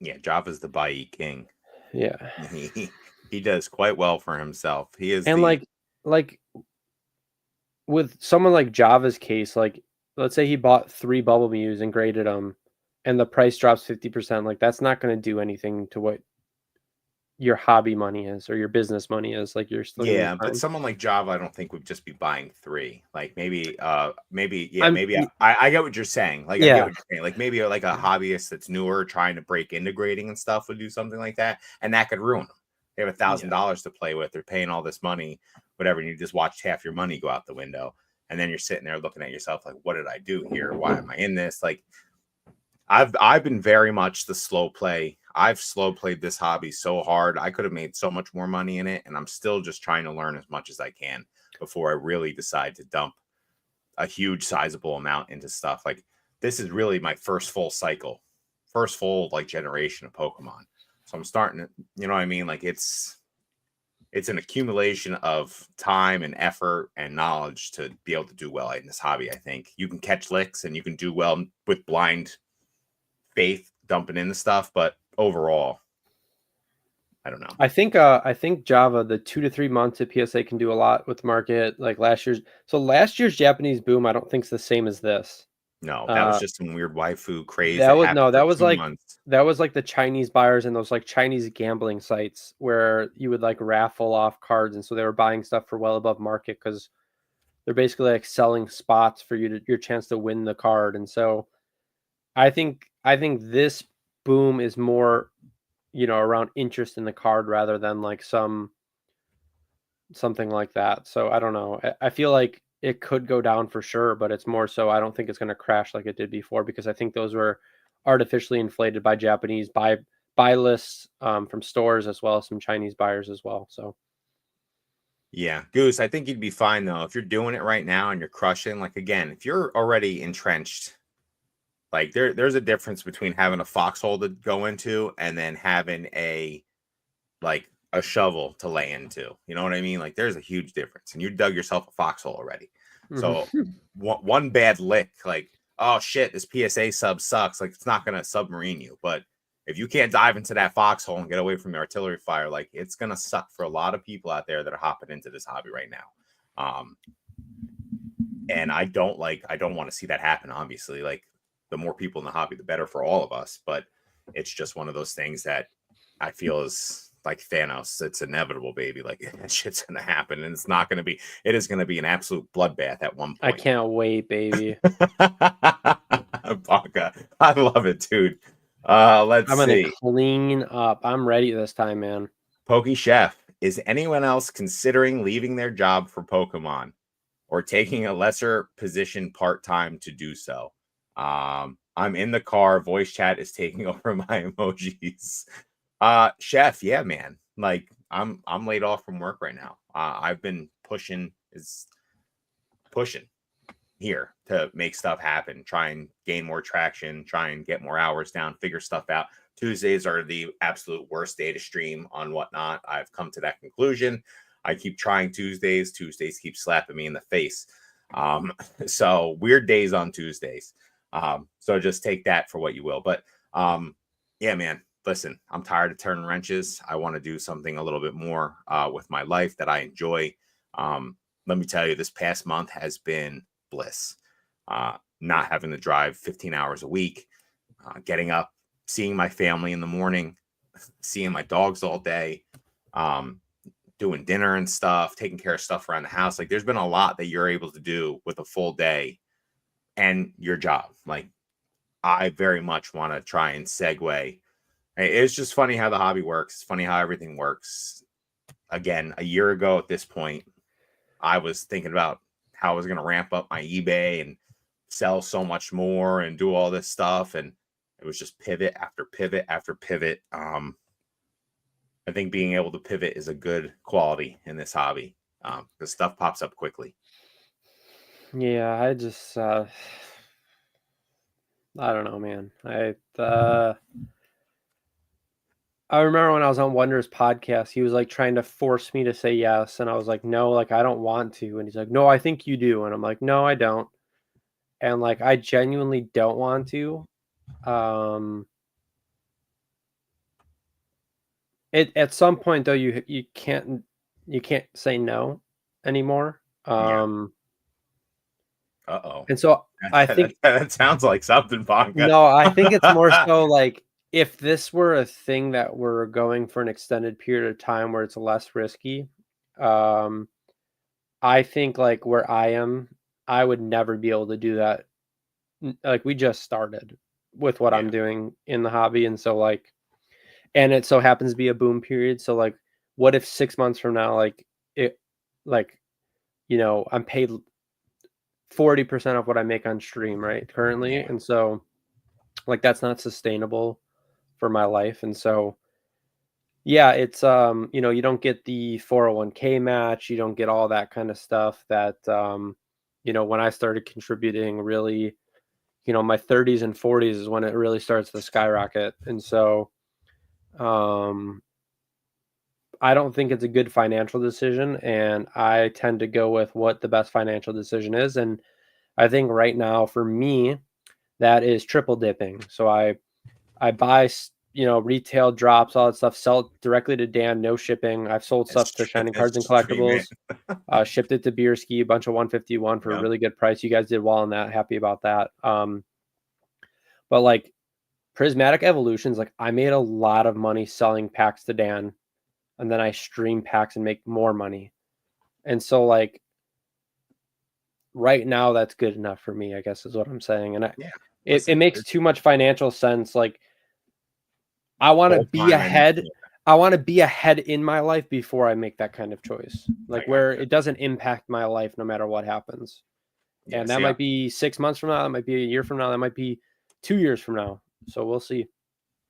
Yeah, Java's the buy king. Yeah, he does quite well for himself. He is, and like with someone like Java's case, like, let's say he bought 3 Bubble Mews and graded them, and the price drops 50%. Like, that's not going to do anything to what your hobby money is or your business money is. Like, you're still but someone like Java, I don't think would just be buying 3. Like, maybe I get what you're saying. Like, I get what you're saying. Like, maybe like a hobbyist that's newer trying to break into grading and stuff would do something like that, and that could ruin them. They have $1,000 to play with. They're paying all this money, whatever, and you just watched half your money go out the window, and then you're sitting there looking at yourself like, what did I do here? Why am I in this? Like, I've been very much the slow play. I've slow played this hobby so hard. I could have made so much more money in it, and I'm still just trying to learn as much as I can before I really decide to dump a huge sizable amount into stuff. Like, this is really my first full cycle, first full like generation of Pokemon. So I'm starting to, you know what I mean? Like, it's an accumulation of time and effort and knowledge to be able to do well in this hobby. I think you can catch licks and you can do well with blind faith dumping in the stuff, but overall, I don't know. I think Java, the 2 to 3 months at PSA can do a lot with the market. Like last year's Japanese boom, I don't think is the same as this. No, that was just some weird waifu craze. That was like months. that was like the Chinese buyers and those like Chinese gambling sites where you would like raffle off cards, and so they were buying stuff for well above market because they're basically like selling spots for your chance to win the card. And so I think this boom is more, around interest in the card rather than like something like that. So I don't know. I feel like it could go down for sure, but it's more so I don't think it's going to crash like it did before, because I think those were artificially inflated by Japanese buy lists from stores, as well as some Chinese buyers as well. So Yeah, Goose, I think you'd be fine though if you're doing it right now and you're crushing. Like again, if you're already entrenched, like there's a difference between having a foxhole to go into and then having a shovel to lay into. You know what I mean? Like there's a huge difference, and you dug yourself a foxhole already. So one bad lick, like, oh shit, this PSA sub sucks. Like it's not gonna submarine you, but if you can't dive into that foxhole and get away from the artillery fire, like it's gonna suck for a lot of people out there that are hopping into this hobby right now. And I don't want to see that happen. Obviously, like the more people in the hobby, the better for all of us. But it's just one of those things that I feel is like Thanos. It's inevitable, baby. Like that shit's gonna happen, and it is gonna be an absolute bloodbath at one point. I can't wait, baby. Baka. I love it, dude. Let's I'm gonna see. clean up. I'm ready this time, man. Pokey Chef, is anyone else considering leaving their job for Pokemon or taking a lesser position part-time to do so? I'm in the car. Voice chat is taking over my emojis. Chef, yeah, man. Like I'm laid off from work right now. I've been pushing here to make stuff happen, try and gain more traction, try and get more hours down, figure stuff out. Tuesdays are the absolute worst day to stream on Whatnot. I've come to that conclusion. I keep trying Tuesdays. Tuesdays keep slapping me in the face. So weird days on Tuesdays. So just take that for what you will. But yeah, man, listen, I'm tired of turning wrenches. I want to do something a little bit more with my life that I enjoy. Let me tell you, this past month has been bliss. Not having to drive 15 hours a week, getting up, seeing my family in the morning, seeing my dogs all day, doing dinner and stuff, taking care of stuff around the house. Like there's been a lot that you're able to do with a full day and your job. Like I very much want to try and segue. It's just funny how the hobby works. It's funny how everything works. Again, a year ago at this point, I was thinking about how I was going to ramp up my eBay and sell so much more and do all this stuff. And it was just pivot after pivot after pivot. I think being able to pivot is a good quality in this hobby because stuff pops up quickly. Yeah, I just I don't know, man. I remember when I was on Wonder's podcast, he was like trying to force me to say yes, and I was like, no, like I don't want to. And he's like, no, I think you do. And I'm like, no, I don't. And like I genuinely don't want to. At some point though, you can't say no anymore. Uh-oh. And so I think that sounds like something, Bonga. no, I think it's more so like if this were a thing that we're going for an extended period of time where it's less risky, I think like where I am, I would never be able to do that. Like we just started with what I'm doing in the hobby. And so like, and it so happens to be a boom period. So like, what if 6 months from now, like it, like, I'm paid 40% of what I make on stream, right? Currently. And so like, that's not sustainable for my life. And so, yeah, it's, you don't get the 401k match. You don't get all that kind of stuff that, when I started contributing really, my 30s and 40s is when it really starts to skyrocket. And so, I don't think it's a good financial decision, and I tend to go with what the best financial decision is. And I think right now for me, that is triple dipping. So I buy, retail drops, all that stuff, sell it directly to Dan, no shipping. I've sold stuff to Shining Cards and Collectibles, shipped it to Beer Ski, a bunch of 151 for a really good price. You guys did well on that. Happy about that. But like Prismatic Evolutions, like I made a lot of money selling packs to Dan, and then I stream packs and make more money. And so like right now that's good enough for me, I guess is what I'm saying. And it makes too much financial sense. Like I want to be ahead. I want to be ahead in my life before I make that kind of choice. Like where it doesn't impact my life no matter what happens. And that might be 6 months from now, that might be a year from now, that might be 2 years from now. So we'll see.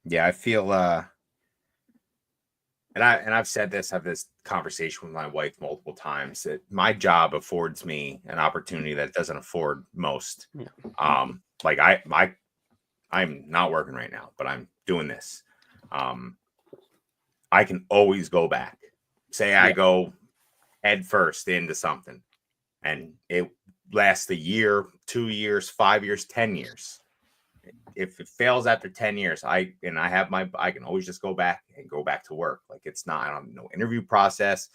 Yeah, I feel and I've said this, I have this conversation with my wife multiple times, that my job affords me an opportunity that doesn't afford most. Yeah. Like I'm not working right now, but I'm doing this. I can always go back. Say I go head first into something and it lasts a year, 2 years, 5 years, 10 years. If it fails after 10 years, I can always just go back to work. Like it's not, I don't no interview process.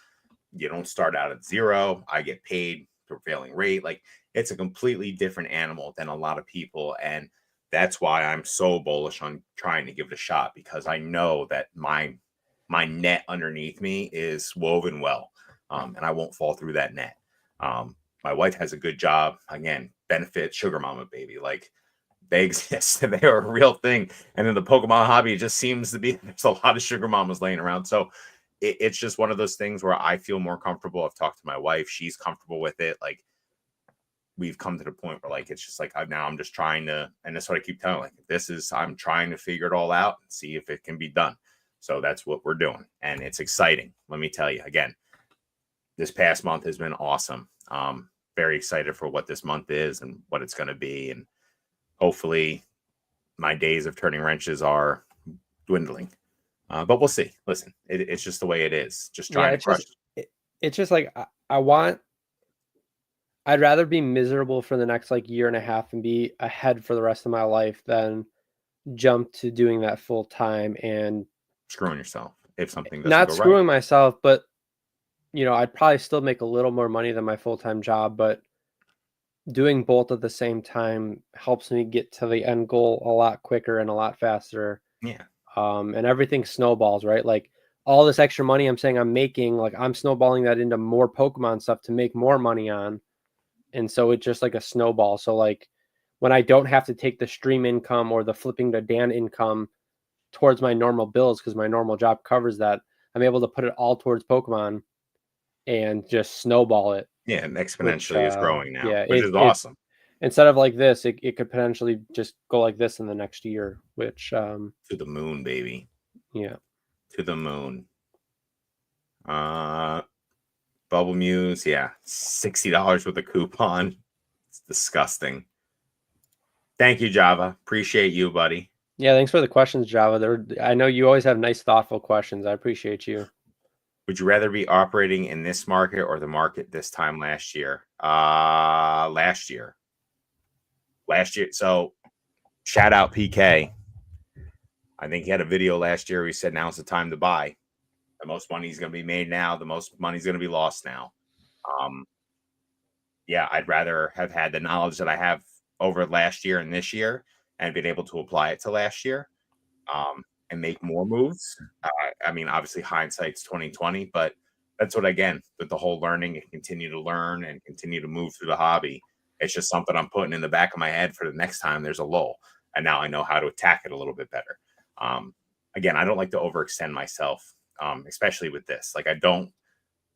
You don't start out at zero. I get paid prevailing rate. Like it's a completely different animal than a lot of people. And that's why I'm so bullish on trying to give it a shot, because I know that my net underneath me is woven well. And I won't fall through that net. My wife has a good job. Again, benefit sugar mama baby. Like they exist and they are a real thing. And in the Pokemon hobby, it just seems to be there's a lot of sugar mamas laying around. So it's just one of those things where I feel more comfortable. I've talked to my wife, she's comfortable with it. Like we've come to the point where like it's just like now I'm just trying to, and that's what I keep telling, like I'm trying to figure it all out and see if it can be done. So that's what we're doing, and it's exciting. Let me tell you again, this past month has been awesome. Very excited for what this month is and what it's going to be, and hopefully my days of turning wrenches are dwindling. But we'll see. Listen, it's just the way it is. Just trying to crush. It's just like I'd rather be miserable for the next like year and a half and be ahead for the rest of my life than jump to doing that full time and screwing yourself if something doesn't not go screwing right. myself, but I'd probably still make a little more money than my full-time job, but doing both at the same time helps me get to the end goal a lot quicker and a lot faster. Yeah. And everything snowballs, right? Like all this extra money I'm saying I'm making, like I'm snowballing that into more Pokemon stuff to make more money on. And so it's just like a snowball. So like when I don't have to take the stream income or the flipping to Dan income towards my normal bills, because my normal job covers that, I'm able to put it all towards Pokemon and just snowball it. Yeah, and exponentially is growing now, yeah, which is awesome. Instead of like this, it could potentially just go like this in the next year, which to the moon, baby. Yeah. To the moon. Bubble Muse, yeah. $60 with a coupon. It's disgusting. Thank you, Java. Appreciate you, buddy. Yeah, thanks for the questions, Java. I know you always have nice, thoughtful questions. I appreciate you. Would you rather be operating in this market or the market this time last year? Last year. So shout out PK. I think he had a video last year where he said now's the time to buy. The most money is going to be made now. The most money is going to be lost now. Yeah, I'd rather have had the knowledge that I have over last year and this year and been able to apply it to last year and make more moves. I mean, obviously hindsight's 2020, but that's what, again, with the whole learning and continue to learn and continue to move through the hobby. It's just something I'm putting in the back of my head for the next time there's a lull. And now I know how to attack it a little bit better. Again, I don't like to overextend myself, especially with this. Like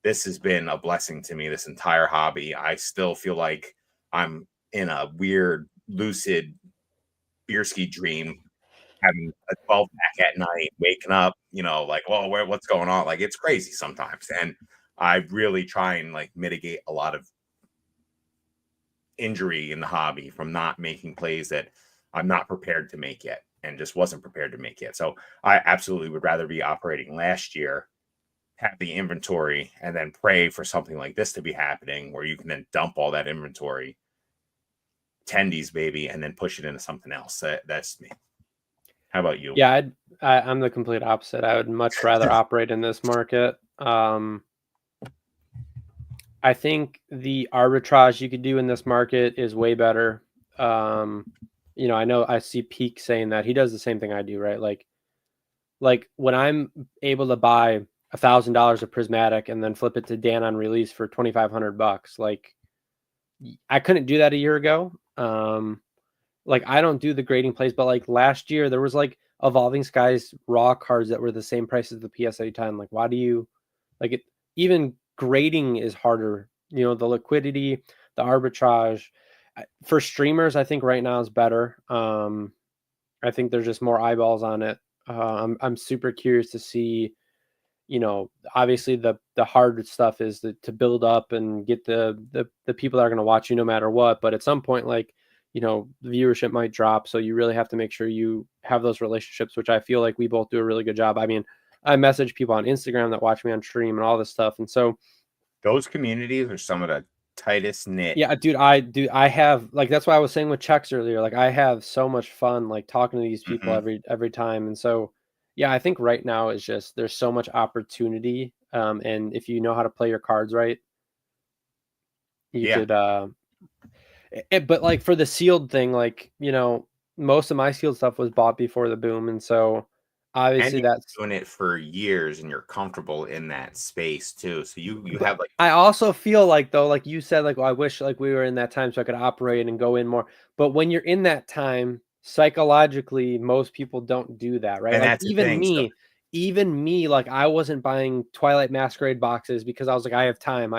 this has been a blessing to me, this entire hobby. I still feel like I'm in a weird, lucid beerski dream, having a 12 pack at night, waking up, like, whoa, what's going on? Like, it's crazy sometimes. And I really try and like mitigate a lot of injury in the hobby from not making plays that I'm not prepared to make yet and just wasn't prepared to make yet. So I absolutely would rather be operating last year, have the inventory, and then pray for something like this to be happening where you can then dump all that inventory, tendies, baby, and then push it into something else. That's me. How about you? Yeah, I'm the complete opposite. I would much rather operate in this market. I think the arbitrage you could do in this market is way better. you know, I know I see Peak saying that he does the same thing I do, right? Like when I'm able to buy $1,000 of prismatic and then flip it to Dan on release for $2,500, like I couldn't do that a year ago. Like I don't do the grading plays, but like last year there was like Evolving Skies raw cards that were the same price as the PSA 10. Like why do you like it? Even grading is harder. You know, the liquidity, the arbitrage. For streamers, I think right now is better. I think there's just more eyeballs on it. I'm super curious to see, you know, obviously the hard stuff is to build up and get the people that are going to watch you no matter what. But at some point, like, you know, the viewership might drop. So you really have to make sure you have those relationships, which I feel like we both do a really good job. I mean, I message people on Instagram that watch me on stream and all this stuff. And so Those communities are some of the tightest knit. yeah, dude, I have like that's why I was saying with checks earlier. Like I have so much fun like talking to these people every time. And so yeah, I think right now is just there's so much opportunity. And if you know how to play your cards right, you Yeah. could but like for the sealed thing, like, you know, most of my sealed stuff was bought before the boom. And so And obviously you've been that's doing it for years and you're comfortable in that space too. So you but have like I also feel like though, like you said, like, well, I wish like we were in that time so I could operate and go in more. But when you're in that time, psychologically, most people don't do that, right? and Like that's the thing. So even me, like I wasn't buying Twilight Masquerade boxes because I was like, I have time.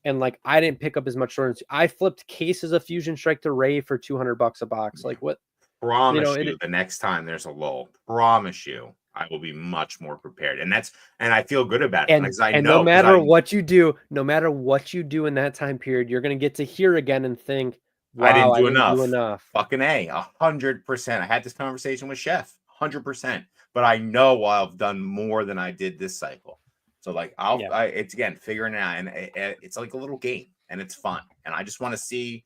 And like I didn't pick up as much shorts. I flipped cases of Fusion Strike to Ray for $200 a box. Like what, you know, promise it you the next time there's a lull, promise you I will be much more prepared. And I feel good about it because I and no know because matter what you do, no matter what you do in that time period, you're gonna get to hear again and think, I wow, didn't I do didn't do enough. enough. Fucking A, 100%. I had this conversation with Chef, 100%. But I know I've done more than I did this cycle. So like Yeah. it's again figuring it out, and it's like a little game, and it's fun, and I just want to see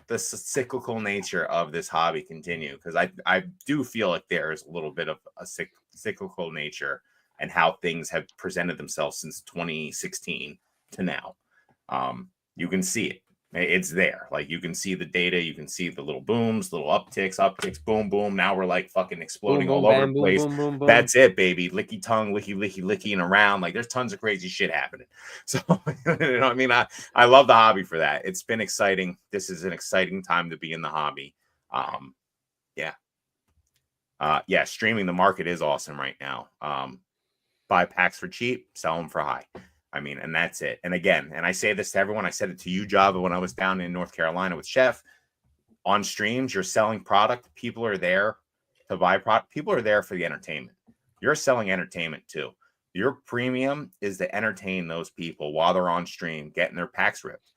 the cyclical nature of this hobby continue because I do feel like there is a little bit of a cyclical nature and how things have presented themselves since 2016 to now. You can see it. It's there. Like you can see the data, you can see the little booms, little upticks, boom, boom. Now we're like fucking Boom, exploding all boom, over the bam, boom, place. boom, boom, boom. That's it, baby. Licky tongue, licky, and around. Like there's tons of crazy shit happening. So you know, I mean, I love the hobby for that. It's been exciting. This is an exciting time to be in the hobby. Yeah. Yeah, streaming the market is awesome right now. Buy packs for cheap, sell them for high. I mean, and that's it. And again, and I say this to everyone, I said it to you, Java, when I was down in North Carolina with Chef. On streams, you're selling product. People are there to buy product. People are there for the entertainment. You're selling entertainment too. Your premium is to entertain those people while they're on stream, getting their packs ripped.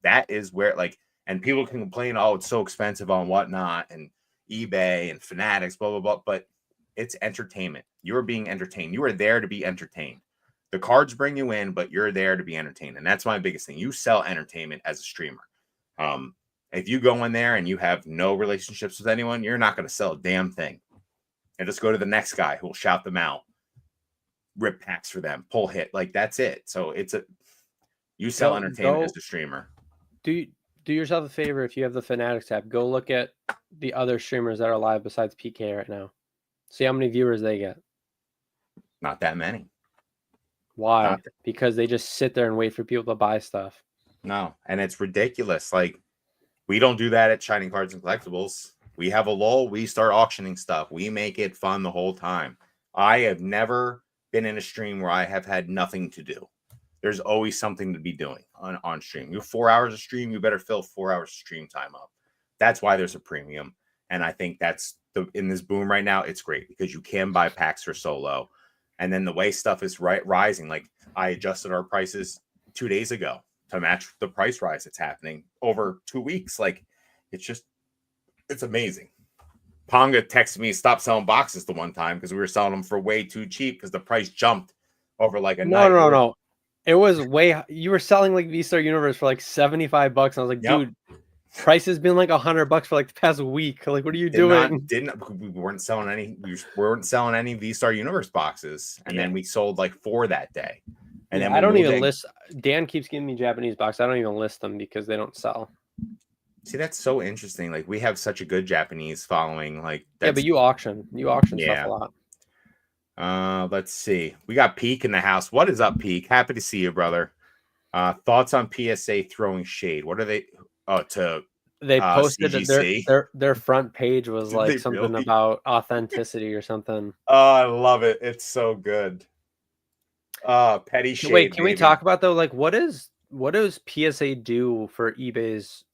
That is where like, and people can complain, oh, it's so expensive on whatnot and eBay and Fanatics, blah, blah, blah. But it's entertainment. You're being entertained. You are there to be entertained. The cards bring you in, but you're there to be entertained. And that's my biggest thing. You sell entertainment as a streamer. If you go in there and you have no relationships with anyone, you're not going to sell a damn thing. And just go to the next guy who will shout them out, rip packs for them, pull hit. Like that's it. So you sell entertainment as a streamer. Do yourself a favor if you have the Fanatics app, go look at the other streamers that are live besides PK right now. See how many viewers they get. Not that many. Why? Because they just sit there and wait for people to buy stuff. No, and it's ridiculous. Like we don't do that at Shining Cards and Collectibles. We have a lull. We start auctioning stuff. We make it fun the whole time. I have never been in a stream where I have had nothing to do. There's always something to be doing on stream. You have 4 hours of stream, you better fill 4 hours of stream time up. That's why there's a premium. And I think that's in this boom right now, it's great because you can buy packs for solo. And then the way stuff is rising, like I adjusted our prices 2 days ago to match the price rise that's happening over 2 weeks. Like it's amazing. Ponga texted me, stop selling boxes the one time because we were selling them for way too cheap because the price jumped over like a night. No. It was way. You were selling like V-Star Universe for like $75. And I was like, dude, price has been like $100 for like the past week. Like, what are you doing? We weren't selling any. We weren't selling any V-Star Universe boxes, and then we sold like 4 that day. And then I don't even list. Dan keeps giving me Japanese boxes. I don't even list them because they don't sell. See, that's so interesting. Like, we have such a good Japanese following. Like, Yeah, that's but you auction stuff a yeah. lot. Let's see. We got Peak in the house. What is up, Peak? Happy to see you, brother. Thoughts on PSA throwing shade? What are they? Oh, to They posted that CGC. their front page was Did they like something really? about authenticity or something. Oh, I love it. It's so good. Petty Wait, shade, can we baby. talk about though? Like, what does PSA do for eBay's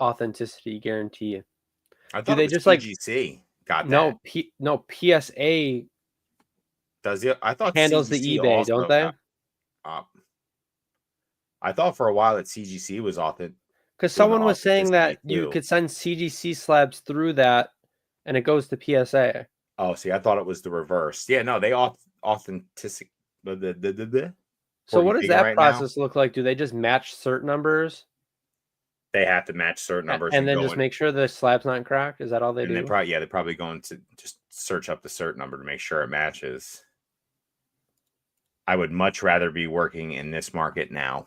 authenticity guarantee? I Do thought it they was just like CGC got that. no PSA Does it? I thought handles the CGC eBay, don't also they? got. Uh, I thought for a while that CGC was Because doing the someone was saying that authenticity you too. could send CGC slabs through that, and it goes to PSA. Oh, see, I thought it was the reverse. Yeah, no, they authentic. So what does Portuguese that right now. process look like? Do they just match cert numbers They have to match certain numbers and and then go just in, make sure the slab's not cracked? Is that all they and do? they're probably going to just search up the cert number to make sure it matches. I would much rather be working in this market now,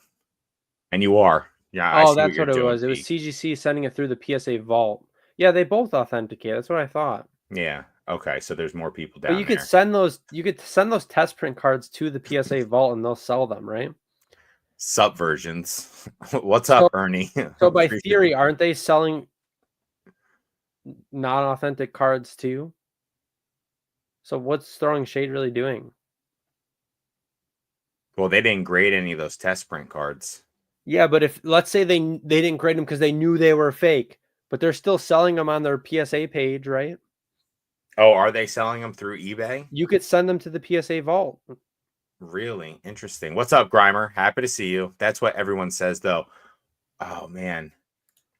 and you are. Yeah, I Oh, see what that's you're what it doing, was. It was Pete. CGC sending it through the PSA vault. Yeah, they both authenticate. That's what I thought. Yeah. Okay. So there's more people But down there. you could send those test print cards to the PSA vault and they'll sell them, right? Subversions. What's So up, Ernie? so by Appreciate theory, it. aren't they selling non-authentic cards too? So what's throwing shade really doing? Well, they didn't grade any of those test print cards. Yeah, but if let's say they didn't grade them because they knew they were fake, but they're still selling them on their PSA page, right? Oh, are they selling them through eBay? You could send them to the PSA vault. Really interesting. What's up, Grimer? Happy to see you. That's what everyone says, though. Oh man,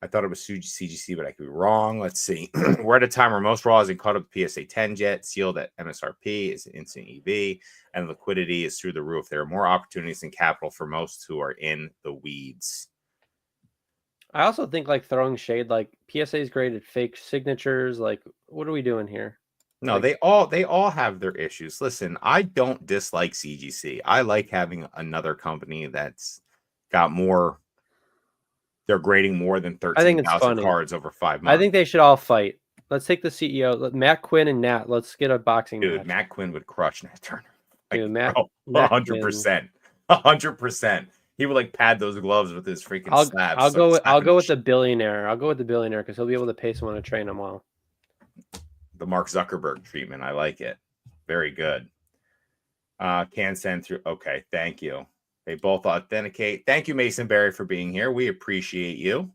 I thought it was CGC, but I could be wrong. Let's see. We're at a time where most raw isn't caught up to PSA 10 yet. Sealed at MSRP is an instant EV, and liquidity is through the roof. There are more opportunities than capital for most who are in the weeds. I also think like throwing shade, like PSA's graded fake signatures. Like, what are we doing here? No, Like, they all have their issues. Listen, I don't dislike CGC. I like having another company that's got more. They're grading more than I think it's 13,000 funny. cards over 5 I months. think they should all fight. Let's take the CEO, Matt Quinn and Nat. Let's get a boxing Dude, match. Matt Quinn would crush Nat Turner. Like, Dude, Matt, bro, Matt 100%. 100%. He would like pad those gloves with his freaking slabs. I'll go with the billionaire. I'll go with the billionaire because he'll be able to pay someone to train him well. The Mark Zuckerberg treatment. I like it. Very good. Can send through. Okay, thank you. They both authenticate. Thank you, Mason Berry, for being here. We appreciate you.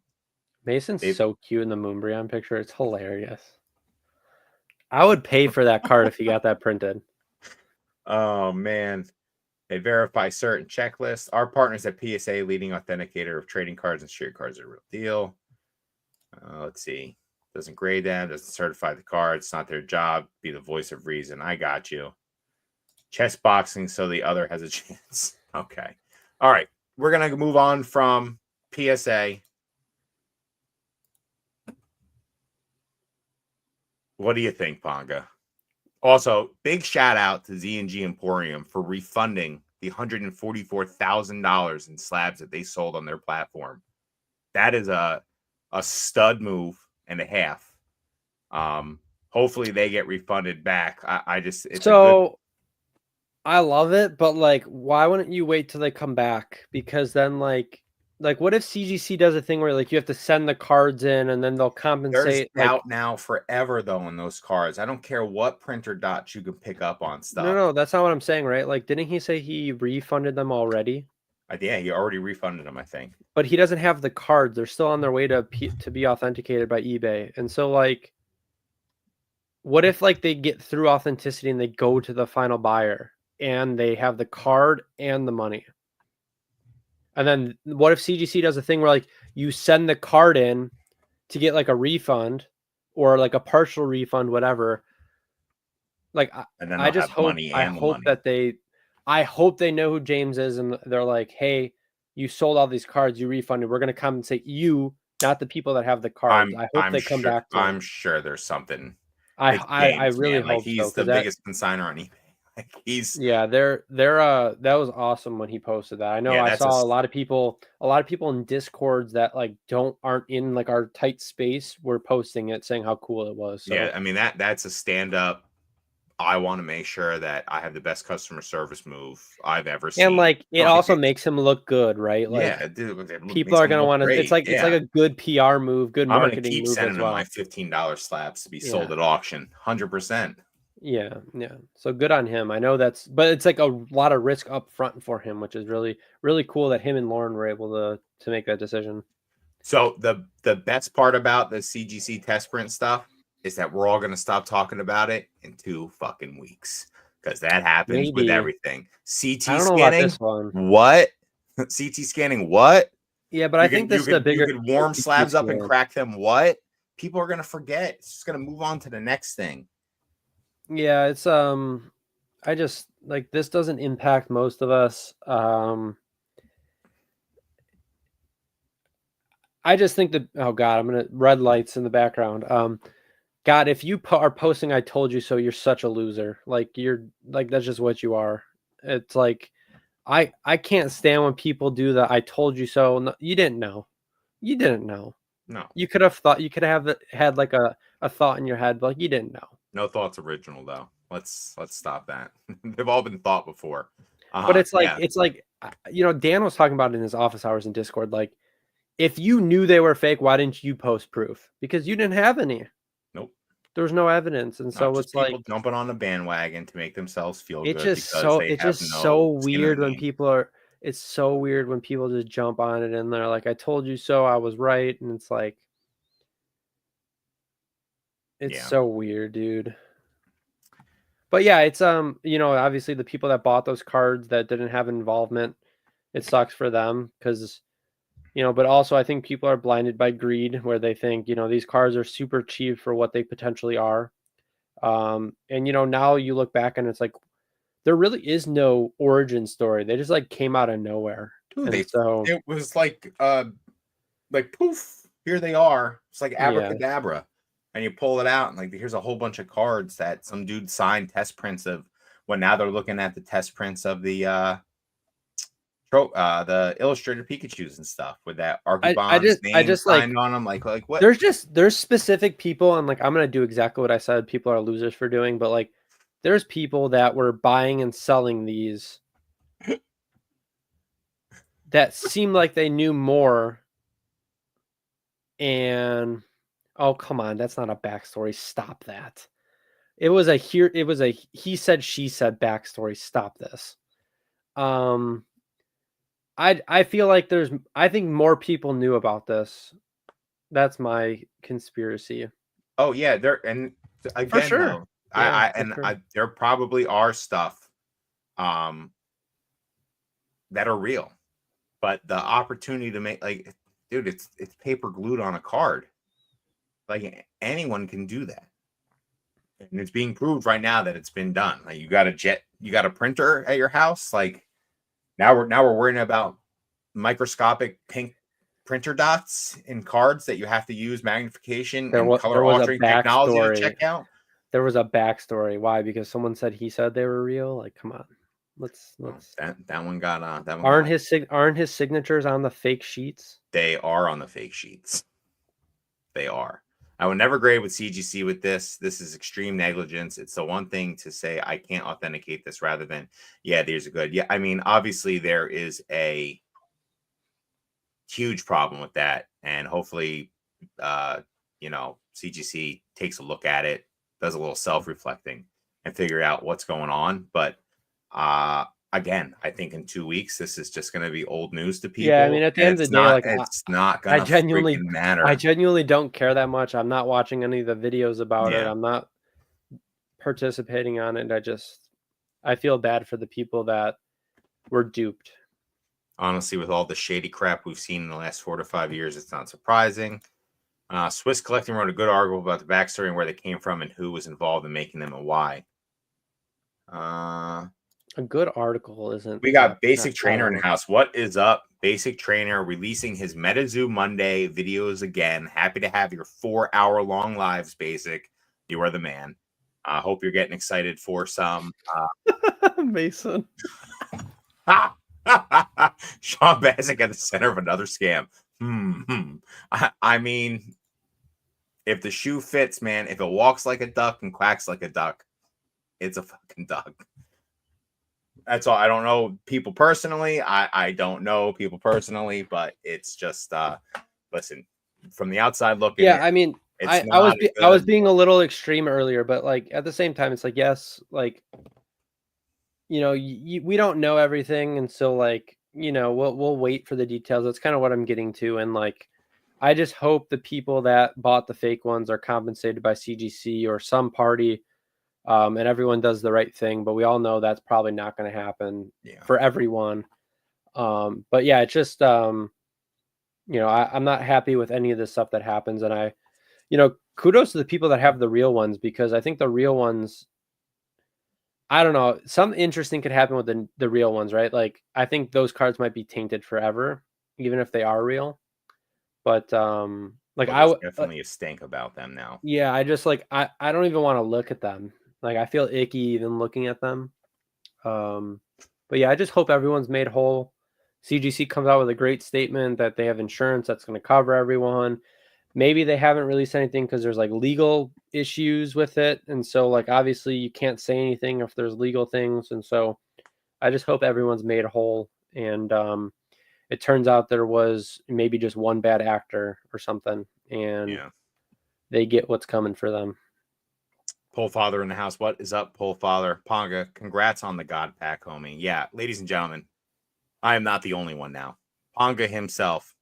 Mason's so cute in the Moonbrion picture. It's hilarious. I would pay for that card if he got that printed. Oh man. They verify certain checklists. Our partners at PSA, leading authenticator of trading cards and street cards, are a real deal. Let's see. Doesn't grade them, doesn't certify the cards. It's not their job. Be the voice of reason. I got you. Chess boxing so the other has a chance. Okay. All right. We're going to move on from PSA. What do you think, Ponga? Also, big shout out to Z&G Emporium for refunding the $144,000 in slabs that they sold on their platform. That is a stud move and a half. Hopefully they get refunded back. I love it, but like, why wouldn't you wait till they come back? Because then like what if CGC does a thing where like you have to send the cards in and then they'll compensate? There's doubt now forever though in those cards. I don't care what printer dots you can pick up on stuff. No, that's not what I'm saying, right? Like, didn't he say he refunded them already? Yeah, he already refunded them, I think. But he doesn't have the cards. They're still on their way to be authenticated by eBay. And so like, what if like they get through authenticity and they go to the final buyer and they have the card and the money? And then what if CGC does a thing where like you send the card in to get like a refund or like a partial refund, whatever. Like I just hope I hope they know who James is and they're like, hey, you sold all these cards, you refunded. We're gonna compensate you, not the people that have the cards. I hope they come back to I'm sure there's something. I really hope he's so, the biggest consigner on eBay. He's They're that was awesome when he posted that. I know yeah, I that's saw a lot of people in Discords that like aren't in like our tight space were posting it saying how cool it was. So yeah. I mean that's a stand up. I want to make sure that I have the best customer service move I've ever and seen. like it Like also makes him look good, right? yeah, Like dude, it people makes are him gonna look want to. great. It's like Yeah, a good PR move, good I'm gonna marketing keep move as sending him my well. $15 slabs to be sold Yeah. at auction. 100%. Yeah, yeah. So good on him. I know but it's like a lot of risk up front for him, which is really, really cool that him and Lauren were able to make that decision. So the best part about the CGC test print stuff is that we're all going to stop talking about it in 2 fucking weeks because that happens with Maybe. everything. I CT don't know about scanning, this one. what? CT scanning, what? Yeah, but I think this is a You bigger could warm CT slabs up and scan. crack them, what? People are going to forget. It's just going to move on to the next thing. Yeah, it's I just like this doesn't impact most of us. I just think that oh god, I'm gonna red lights in the background. God, if you are posting "I told you so," you're such a loser. Like you're like that's just what you are. It's like I can't stand when people do the "I told you so." No, you didn't know. You didn't know. No. You could have thought. You could have had like a thought in your head, but like you didn't know. No thoughts original though. Let's stop that. They've all been thought before. But Yeah. it's like Dan was talking about it in his office hours in Discord. Like, if you knew they were fake, why didn't you post proof? Because you didn't have any. Nope. There was no evidence, and so Not just it's like people jumping on the bandwagon to make themselves feel it's good just because so they it's have just so no skin in the weird when game. people are. It's so weird when people just jump on it and they're like, "I told you so. I was right," and it's like, it's Yeah. so weird, dude. But yeah, it's obviously the people that bought those cards that didn't have involvement, it sucks for them because but also I think people are blinded by greed where they think, these cards are super cheap for what they potentially are. And now you look back and it's like there really is no origin story. They just like came out of nowhere. Dude, And so it was like poof, here they are. It's like yeah. abracadabra. And you pull it out and like here's a whole bunch of cards that some dude signed test prints of when now they're looking at the test prints of the illustrated Pikachus and stuff with that Archibald's I name just like signed on them. Like what? there's specific people and like I'm gonna do exactly what I said people are losers for doing, but like there's people that were buying and selling these that seemed like they knew more. And oh come on, that's not a backstory. Stop that. It was a he said she said backstory. Stop this. I feel like I think more people knew about this. That's my conspiracy. Oh yeah, and For again sure. though, Yeah, for sure. there probably are stuff um that are real, but the opportunity to make like dude, it's paper glued on a card. Like anyone can do that. And it's being proved right now that it's been done. Like you got a printer at your house. Like now we're worrying about microscopic pink printer dots in cards that you have to use magnification and There color was a altering technology to backstory. check out. There was a backstory. Why? Because someone said he said they were real. Like, come on. Let's. That one got that one Aren't his signatures on the fake sheets? they are on the fake sheets. They are. I would never grade with CGC with this. This is extreme negligence. It's the one thing to say I can't authenticate this rather than, yeah, these are good. Yeah, I mean, obviously there is a huge problem with that. And hopefully, CGC takes a look at it, does a little self-reflecting and figure out what's going on. But again, I think in 2 weeks, this is just going to be old news to people. Yeah, I mean, at the end of the day, like it's not going to freaking matter. I genuinely don't care that much. I'm not watching any of the videos about it. I'm not participating on it. I feel bad for the people that were duped. Honestly, with all the shady crap we've seen in the last 4 to 5 years, it's not surprising. Swiss Collecting wrote a good article about the backstory and where they came from and who was involved in making them and why. A good article isn't. We got Basic Trainer in the house. What is up? Basic Trainer releasing his MetaZoo Monday videos again. Happy to have your 4-hour long lives, Basic. You are the man. I hope you're getting excited for some Mason. Sean Bassick at the center of another scam. I mean, if the shoe fits, man, if it walks like a duck and quacks like a duck, it's a fucking duck. That's all. I don't know people personally. I don't know people personally, but it's just listen, from the outside looking. Yeah, I mean, it's I was being a little extreme earlier, but like at the same time, it's like, yes, like, you know, we don't know everything, and so like, you know, we'll wait for the details. That's kind of what I'm getting to, and like, I just hope the people that bought the fake ones are compensated by CGC or some party, and everyone does the right thing. But we all know that's probably not going to happen for everyone. But yeah, it's just, you know, I'm not happy with any of this stuff that happens, and you know, kudos to the people that have the real ones, because I think the real ones, I don't know, something interesting could happen with the real ones, right? Like, I think those cards might be tainted forever, even if they are real. But like, there's definitely a stink about them now. Yeah, I just like, I don't even want to look at them. Like, I feel icky even looking at them. But yeah, I just hope everyone's made whole. CGC comes out with a great statement that they have insurance that's going to cover everyone. Maybe they haven't released anything because there's like legal issues with it, and so like obviously you can't say anything if there's legal things, and so I just hope everyone's made whole. And it turns out there was maybe just one bad actor or something, and they get what's coming for them. Pole Father in the house. What is up, Pole Father? Ponga, congrats on the God Pack, homie. Yeah, ladies and gentlemen, I am not the only one now. Ponga himself,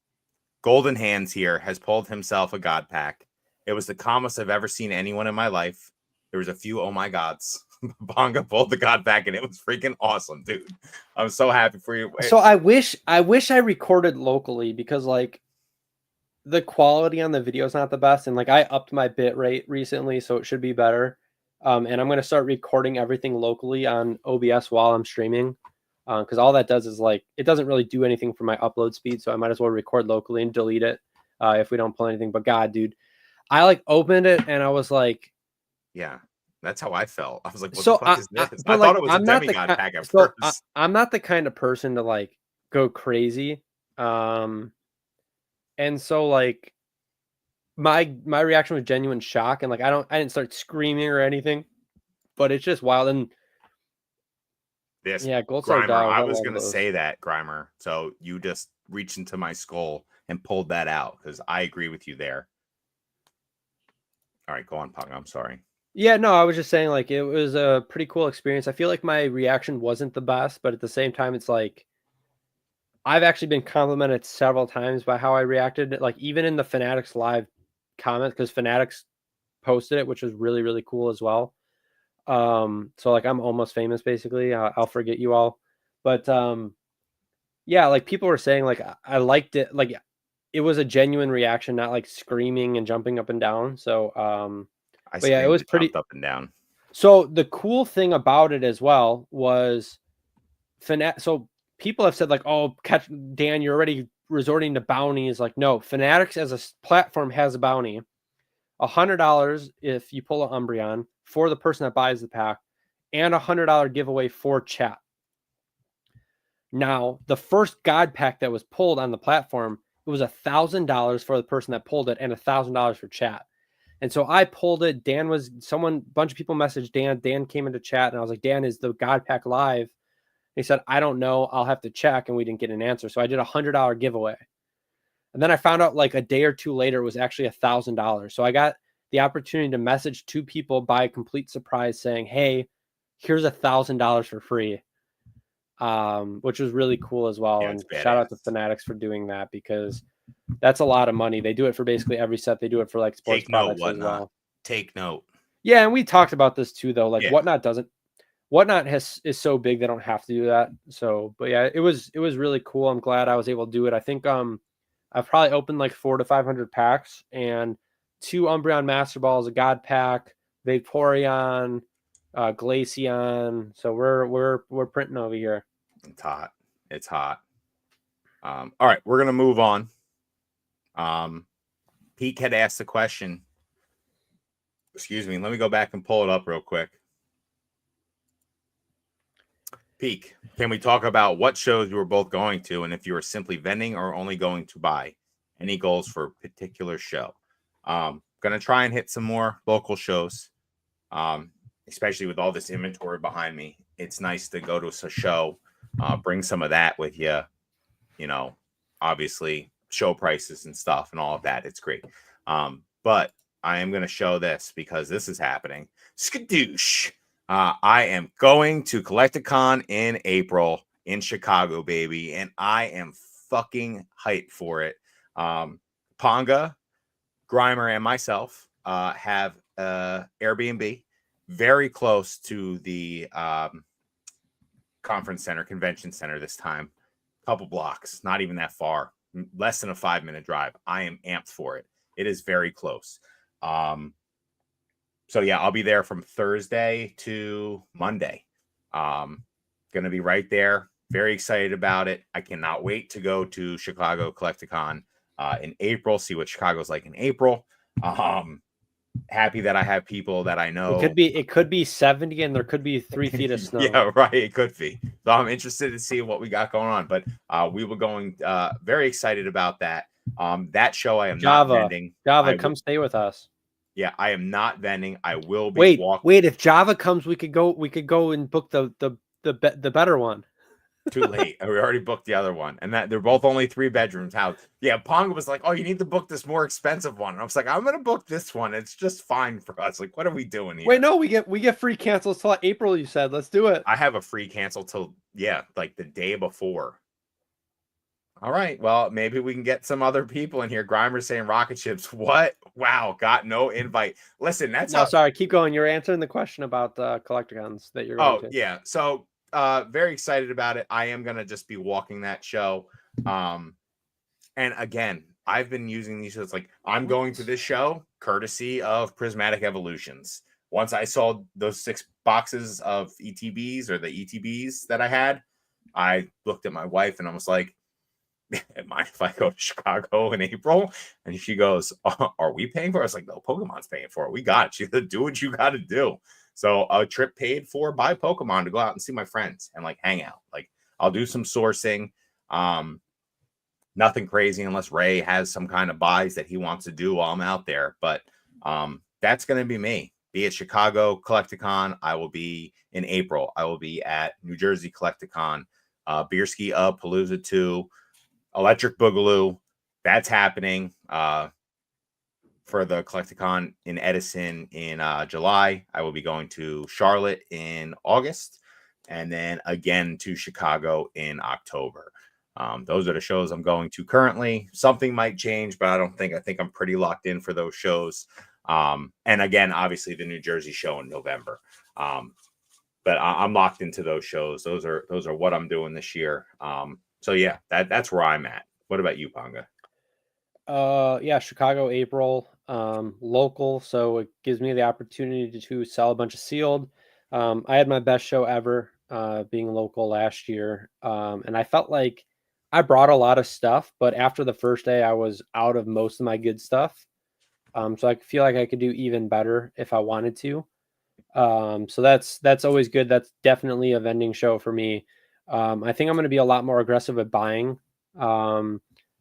Golden Hands here, has pulled himself a God Pack. It was the calmest I've ever seen anyone in my life. There was a few oh my gods. Ponga pulled the God Pack, and it was freaking awesome, dude. I'm so happy for you. So I wish I recorded locally, because like the quality on the video is not the best, and like I upped my bit rate recently, so it should be better. And I'm going to start recording everything locally on OBS while I'm streaming, because all that does is like, it doesn't really do anything for my upload speed, so I might as well record locally and delete it if we don't pull anything. But God, dude, I like opened it and I was like, yeah, that's how I felt. I was like, what the fuck is this? I thought it was a demigod pack at first. I'm not the kind of person to like go crazy. And so like my reaction was genuine shock, and like I didn't start screaming or anything, but it's just wild. And yeah, Gold Star Grimer, I was gonna say that, Grimer. So you just reached into my skull and pulled that out, because I agree with you there. All right, go on, Pong. I'm sorry. Yeah, no, I was just saying, like, it was a pretty cool experience. I feel like my reaction wasn't the best, but at the same time, it's like, I've actually been complimented several times by how I reacted, like even in the Fanatics live comment, because Fanatics posted it, which was really, really cool as well. So like I'm almost famous basically. I'll forget you all. But yeah, like people were saying like I liked it, like it was a genuine reaction, not like screaming and jumping up and down. So but yeah, it was pretty up and down. So the cool thing about it as well was so people have said like, oh, Dan, you're already resorting to bounties. Like, no, Fanatics as a platform has a bounty, $100 if you pull an Umbreon for the person that buys the pack, and $100 giveaway for chat. Now, the first God pack that was pulled on the platform, it was $1,000 for the person that pulled it and $1,000 for chat. And so I pulled it. Bunch of people messaged Dan. Dan came into chat, and I was like, Dan, is the God pack live? He said, I don't know. I'll have to check. And we didn't get an answer. So I did $100 giveaway. And then I found out like a day or two later, it was actually $1,000. So I got the opportunity to message two people by complete surprise saying, hey, here's $1,000 for free, which was really cool as well. And shout out to Fanatics for doing that, because that's a lot of money. They do it for basically every set. They do it for like sports products as well. Take note. Yeah, and we talked about this too, though. Like Whatnot is so big they don't have to do that. So, but yeah, it was really cool. I'm glad I was able to do it. I think I've probably opened like 400 to 500 packs, and 2 Umbreon Master Balls, a God pack, Vaporeon, Glaceon. So we're printing over here. It's hot. It's hot. All right, we're gonna move on. Pete had asked the question: Excuse me. Let me go back and pull it up real quick. Peak. Can we talk about what shows you were both going to, and if you were simply vending or only going to buy? Any goals for a particular show? Gonna try and hit some more local shows. Especially with all this inventory behind me. It's nice to go to a show, bring some of that with you. You know, obviously show prices and stuff and all of that. It's great. But I am going to show this because this is happening. Skadoosh. I am going to Collecticon in April in Chicago, baby, and I am fucking hyped for it. Ponga, Grimer, and myself have Airbnb very close to the conference center, convention center this time. Couple blocks, not even that far, less than a 5-minute drive. I am amped for it. It is very close. So yeah, I'll be there from Thursday to Monday. Gonna be right there. Very excited about it. I cannot wait to go to Chicago Collecticon in April, see what Chicago's like in April. Happy that I have people that I know. It could be 70 and there could be 3 feet of snow. Yeah, right. It could be. So I'm interested to see what we got going on. But we were going very excited about that. That show I am not vending. Java, come stay with us. Yeah, I am not vending. I will be wait. If Java comes, we could go and book the better one. Too late. We already booked the other one, and that they're both only 3 bedrooms. How? Yeah, Ponga was like, "Oh, you need to book this more expensive one." And I was like, "I'm gonna book this one. It's just fine for us." Like, what are we doing here? Wait, no, we get free cancels till April. You said, let's do it. I have a free cancel till like the day before. All right. Well, maybe we can get some other people in here. Grimer saying rocket ships. What? Wow. Got no invite. Listen, that's sorry. Keep going. You're answering the question about Collecticons that you're going to. Yeah. So very excited about it. I am gonna just be walking that show. And again, I've been using these shows like I'm going to this show courtesy of Prismatic Evolutions. Once I saw those 6 boxes of ETBs or the ETBs that I had, I looked at my wife and I was like, mind if I go to Chicago in April? And she goes, are we paying for it? I was like, no, Pokemon's paying for it. We got it. She said, do what you got to do. So a trip paid for by Pokemon to go out and see my friends and like hang out. Like I'll do some sourcing. Nothing crazy unless Ray has some kind of buys that he wants to do while I'm out there. But that's going to be me. Be at Chicago Collecticon. I will be in April. I will be at New Jersey Collecticon, Beerski of Palooza 2, Electric Boogaloo. That's happening for the Collecticon in Edison in July. I will be going to Charlotte in August, and then again to Chicago in October. Those are the shows I'm going to currently. Something might change, but I think I'm pretty locked in for those shows. And again, obviously the New Jersey show in November. But I'm locked into those shows. Those are what I'm doing this year. So yeah, that's where I'm at. What about you, Ponga? Yeah, Chicago, April, local. So it gives me the opportunity to sell a bunch of sealed. I had my best show ever, being local last year. And I felt like I brought a lot of stuff, but after the first day I was out of most of my good stuff. So I feel like I could do even better if I wanted to. So that's always good. That's definitely a vending show for me. I think I'm going to be a lot more aggressive at buying,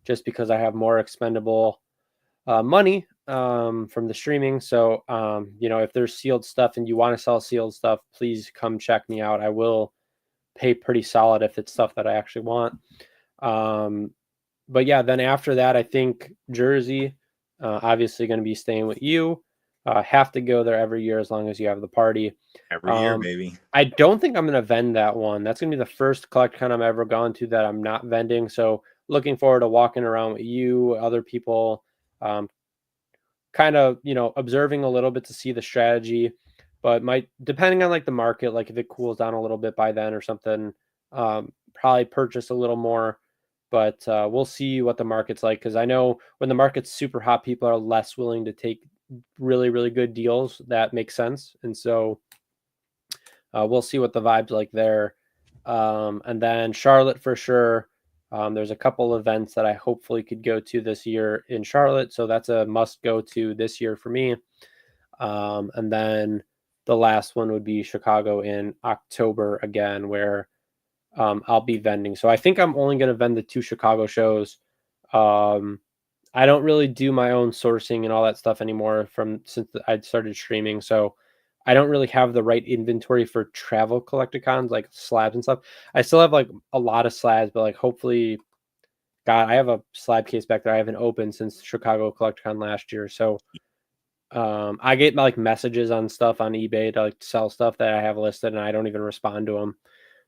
just because I have more expendable money from the streaming. So, if there's sealed stuff and you want to sell sealed stuff, please come check me out. I will pay pretty solid if it's stuff that I actually want. But yeah, then after that, I think Jersey, obviously going to be staying with you. Have to go there every year as long as you have the party. Every year, baby. I don't think I'm going to vend that one. That's going to be the first CollectCon I'm ever gone to that I'm not vending. So looking forward to walking around with you, other people, kind of, observing a little bit to see the strategy, but depending on like the market, like if it cools down a little bit by then or something, probably purchase a little more, but we'll see what the market's like. Cause I know when the market's super hot, people are less willing to take really, really good deals that make sense. And so we'll see what the vibe's like there. And then Charlotte for sure. There's a couple events that I hopefully could go to this year in Charlotte. So that's a must go to this year for me. And then the last one would be Chicago in October again, where I'll be vending. So I think I'm only going to vend the 2 Chicago shows. I don't really do my own sourcing and all that stuff anymore since I started streaming. So I don't really have the right inventory for travel collecticons like slabs and stuff. I still have like a lot of slabs, but like hopefully, God, I have a slab case back there I haven't opened since Chicago Collecticon last year. So I get like messages on stuff on eBay to like sell stuff that I have listed, and I don't even respond to them.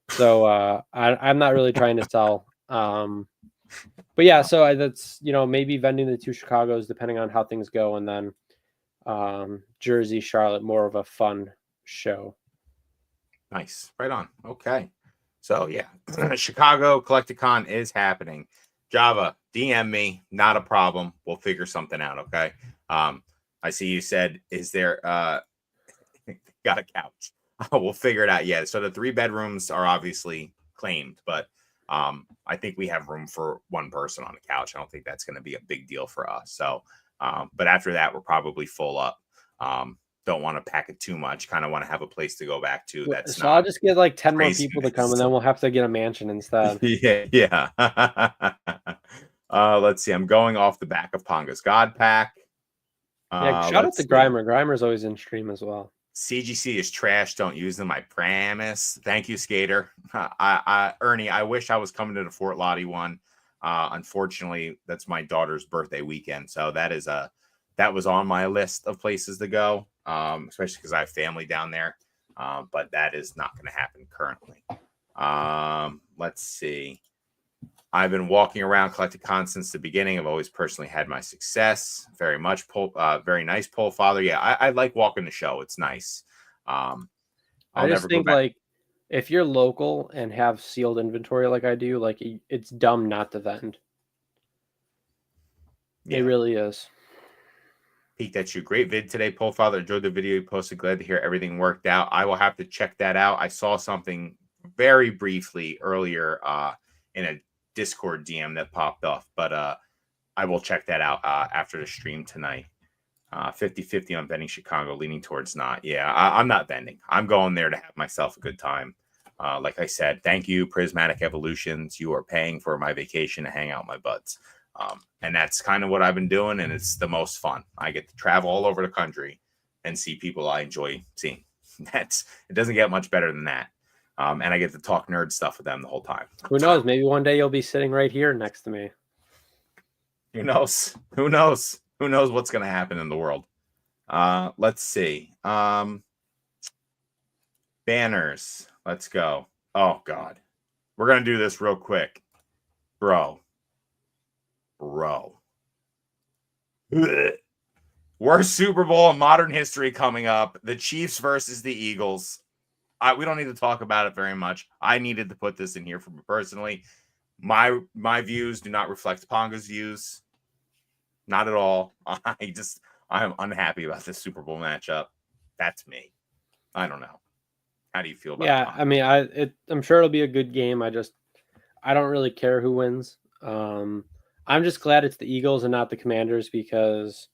So I'm not really trying to sell. But yeah, so that's, maybe vending the 2 Chicagos depending on how things go, and then Jersey, Charlotte, more of a fun show. Nice. Right on. Okay. So yeah, Chicago Collecticon is happening. Java, DM me, not a problem. We'll figure something out. Okay. I see you said, is there got a couch? We'll figure it out. Yeah. So the 3 bedrooms are obviously claimed, but I think we have room for 1 person on the couch. I don't think that's going to be a big deal for us. So, but after that, we're probably full up. Don't want to pack it too much. Kind of want to have a place to go back to. That's so I'll just get like 10 more craziness. people to come, and then we'll have to get a mansion instead. Yeah. Let's see. I'm going off the back of Ponga's God Pack. Yeah, shout out to Grimer. Grimer's always in stream as well. CGC is trash. Don't use them. I promise. Thank you, Skater. Ernie, I wish I was coming to the Fort Lottie one. Unfortunately, that's my daughter's birthday weekend, so that was on my list of places to go, especially because I have family down there. But that is not going to happen currently. Let's see. I've been walking around Collecticon since the beginning. I've always personally had my success. Very much very nice pole father. Yeah, I like walking the show. It's nice. I just think like if you're local and have sealed inventory like I do, like it's dumb not to vend. Yeah. It really is. Peek at you. Great vid today, pole father. Enjoyed the video you posted. Glad to hear everything worked out. I will have to check that out. I saw something very briefly earlier in a Discord DM that popped off, but I will check that out after the stream tonight. 50-50 on vending Chicago, leaning towards not. Yeah, I'm not vending. I'm going there to have myself a good time. Like I said, thank you, Prismatic Evolutions. You are paying for my vacation to hang out with my buds. And that's kind of what I've been doing, and it's the most fun. I get to travel all over the country and see people I enjoy seeing. It doesn't get much better than that. And I get to talk nerd stuff with them the whole time. Who knows? Maybe one day you'll be sitting right here next to me. Who knows? Who knows? Who knows what's going to happen in the world? Let's see. Banners. Let's go. Oh, God. We're going to do this real quick. Bro. Worst Super Bowl in modern history coming up. The Chiefs versus the Eagles. We don't need to talk about it very much. I needed to put this in here for me personally. My views do not reflect Ponga's views. Not at all. I am unhappy about this Super Bowl matchup. That's me. I don't know. How do you feel about it? Yeah, I mean, I'm sure it'll be a good game. I don't really care who wins. I'm just glad it's the Eagles and not the Commanders, because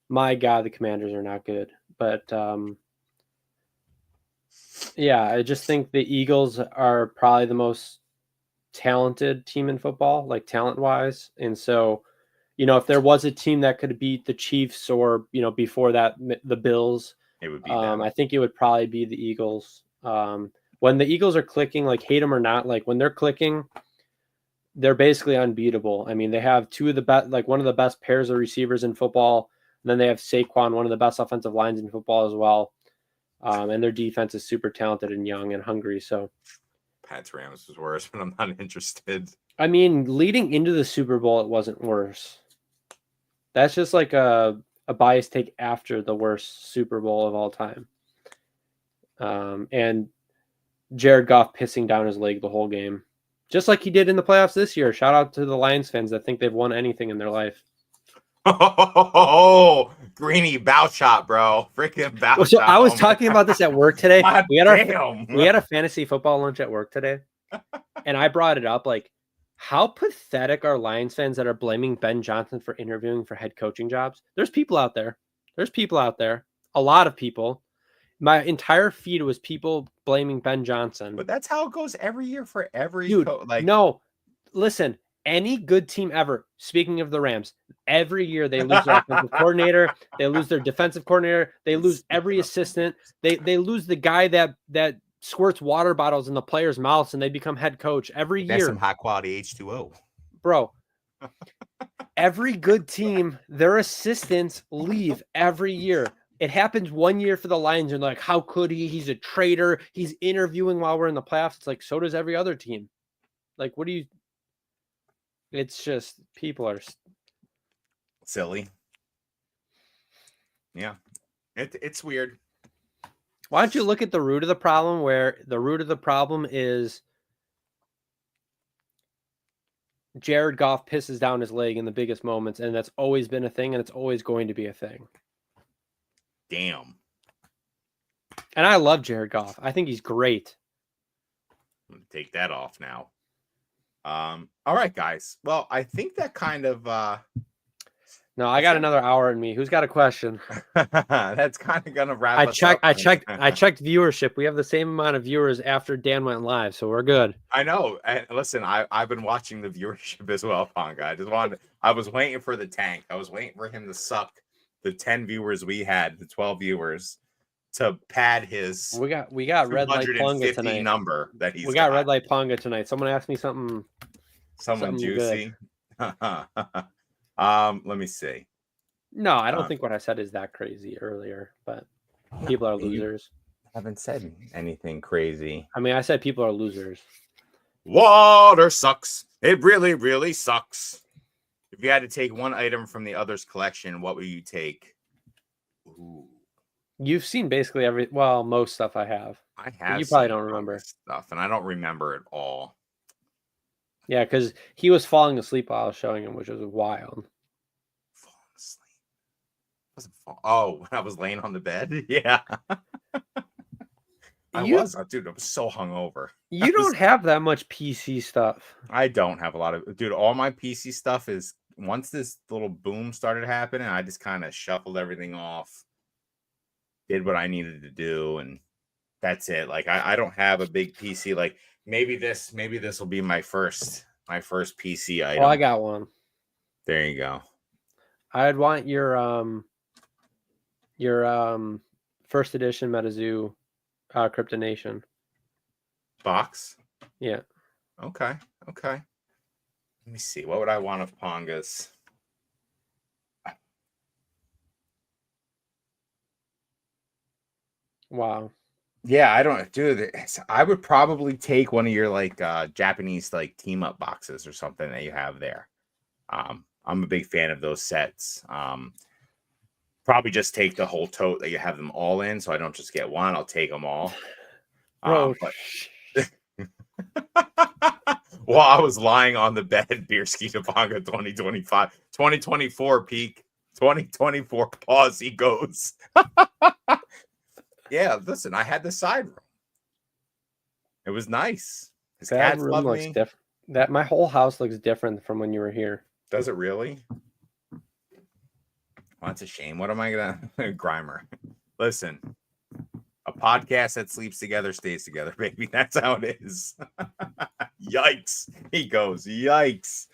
my God, the Commanders are not good. But yeah, I just think the Eagles are probably the most talented team in football, like talent-wise. And so, if there was a team that could beat the Chiefs or, before that, the Bills, it would be them. I think it would probably be the Eagles. When the Eagles are clicking, like hate them or not, like when they're clicking, they're basically unbeatable. I mean, they have two of the best, like one of the best pairs of receivers in football. And then they have Saquon, one of the best offensive lines in football as well. And their defense is super talented and young and hungry. So Pats Rams was worse, but I'm not interested. I mean, leading into the Super Bowl, it wasn't worse. That's just like a biased take after the worst Super Bowl of all time. And Jared Goff pissing down his leg the whole game, just like he did in the playoffs this year. Shout out to the Lions fans that think they've won anything in their life. Oh, Greeny, bow shot, bro. Freaking bow shot. So I was talking about this at work today. We had a fantasy football lunch at work today. And I brought it up, like, how pathetic are Lions fans that are blaming Ben Johnson for interviewing for head coaching jobs? There's people out there. a lot of people. My entire feed was people blaming Ben Johnson. But that's how it goes every year for every Dude, like. no, listen, any good team ever, speaking of the Rams, every year they lose their offensive coordinator, they lose their defensive coordinator, they lose every assistant, they lose the guy that squirts water bottles in the players' mouths and they become head coach every That's year. some high quality H2O. Bro, every good team, their assistants leave every year. It happens one year for the Lions, and like, how could he? He's a traitor. He's interviewing while we're in the playoffs. It's like, so does every other team. Like, what do you? It's just people are Silly. Yeah, it's weird. Why don't you look at the root of the problem, where the root of the problem is Jared Goff pisses down his leg in the biggest moments, and that's always been a thing, and it's always going to be a thing. Damn. And I love Jared Goff. I think he's great. I'm gonna take that off now. All right, guys. Well, I think that kind of No, I got another hour in me. Who's got a question? that's kind of gonna wrap I us up. I checked viewership. We have the same amount of viewers after Dan went live, so we're good. I know. And listen, I've been watching the viewership as well, Ponga. I was waiting for the tank. I was waiting for him to suck the 10 viewers we had, the 12 viewers, to pad his We got red light Ponga tonight. Number that he's got red light Ponga tonight. Someone asked me something. Someone juicy. Let me see. No, I don't think what I said is that crazy earlier, but people are losers. I haven't said anything crazy. I mean, I said people are losers. Water sucks. It really, really sucks. If you had to take one item from the others collection, what would you take? Ooh. You've seen basically most stuff I have. I have. You probably don't remember stuff, and I don't remember it all. Yeah, because he was falling asleep while I was showing him, which was wild. Falling asleep? When I was laying on the bed? Yeah. I was, dude. I was so hungover. You don't have that much PC stuff. I don't have a lot of, dude. All my PC stuff is once this little boom started happening, I just kind of shuffled everything off, did what I needed to do, and that's it. Like I don't have a big PC. Like maybe this will be my first PC item. Well, I got one. There you go. I'd want your first edition MetaZoo Cryptonation box. Yeah. Okay. Let me see. What would I want of Ponga's? Wow. Yeah, I don't do this. I would probably take one of your like Japanese like team up boxes or something that you have there. I'm a big fan of those sets. Probably just take the whole tote that you have them all in, so I don't just get one. I'll take them all. Well, I was lying on the bed, Beerski Topanga 2025, 2024 peak, 2024 pause. He goes. Yeah, listen, I had the side room. It was nice. His that cats room love looks me. Different. My whole house looks different from when you were here. Does it really? Well, that's a shame. What am I gonna Grimer? Listen, a podcast that sleeps together stays together, baby. That's how it is. Yikes. He goes, yikes.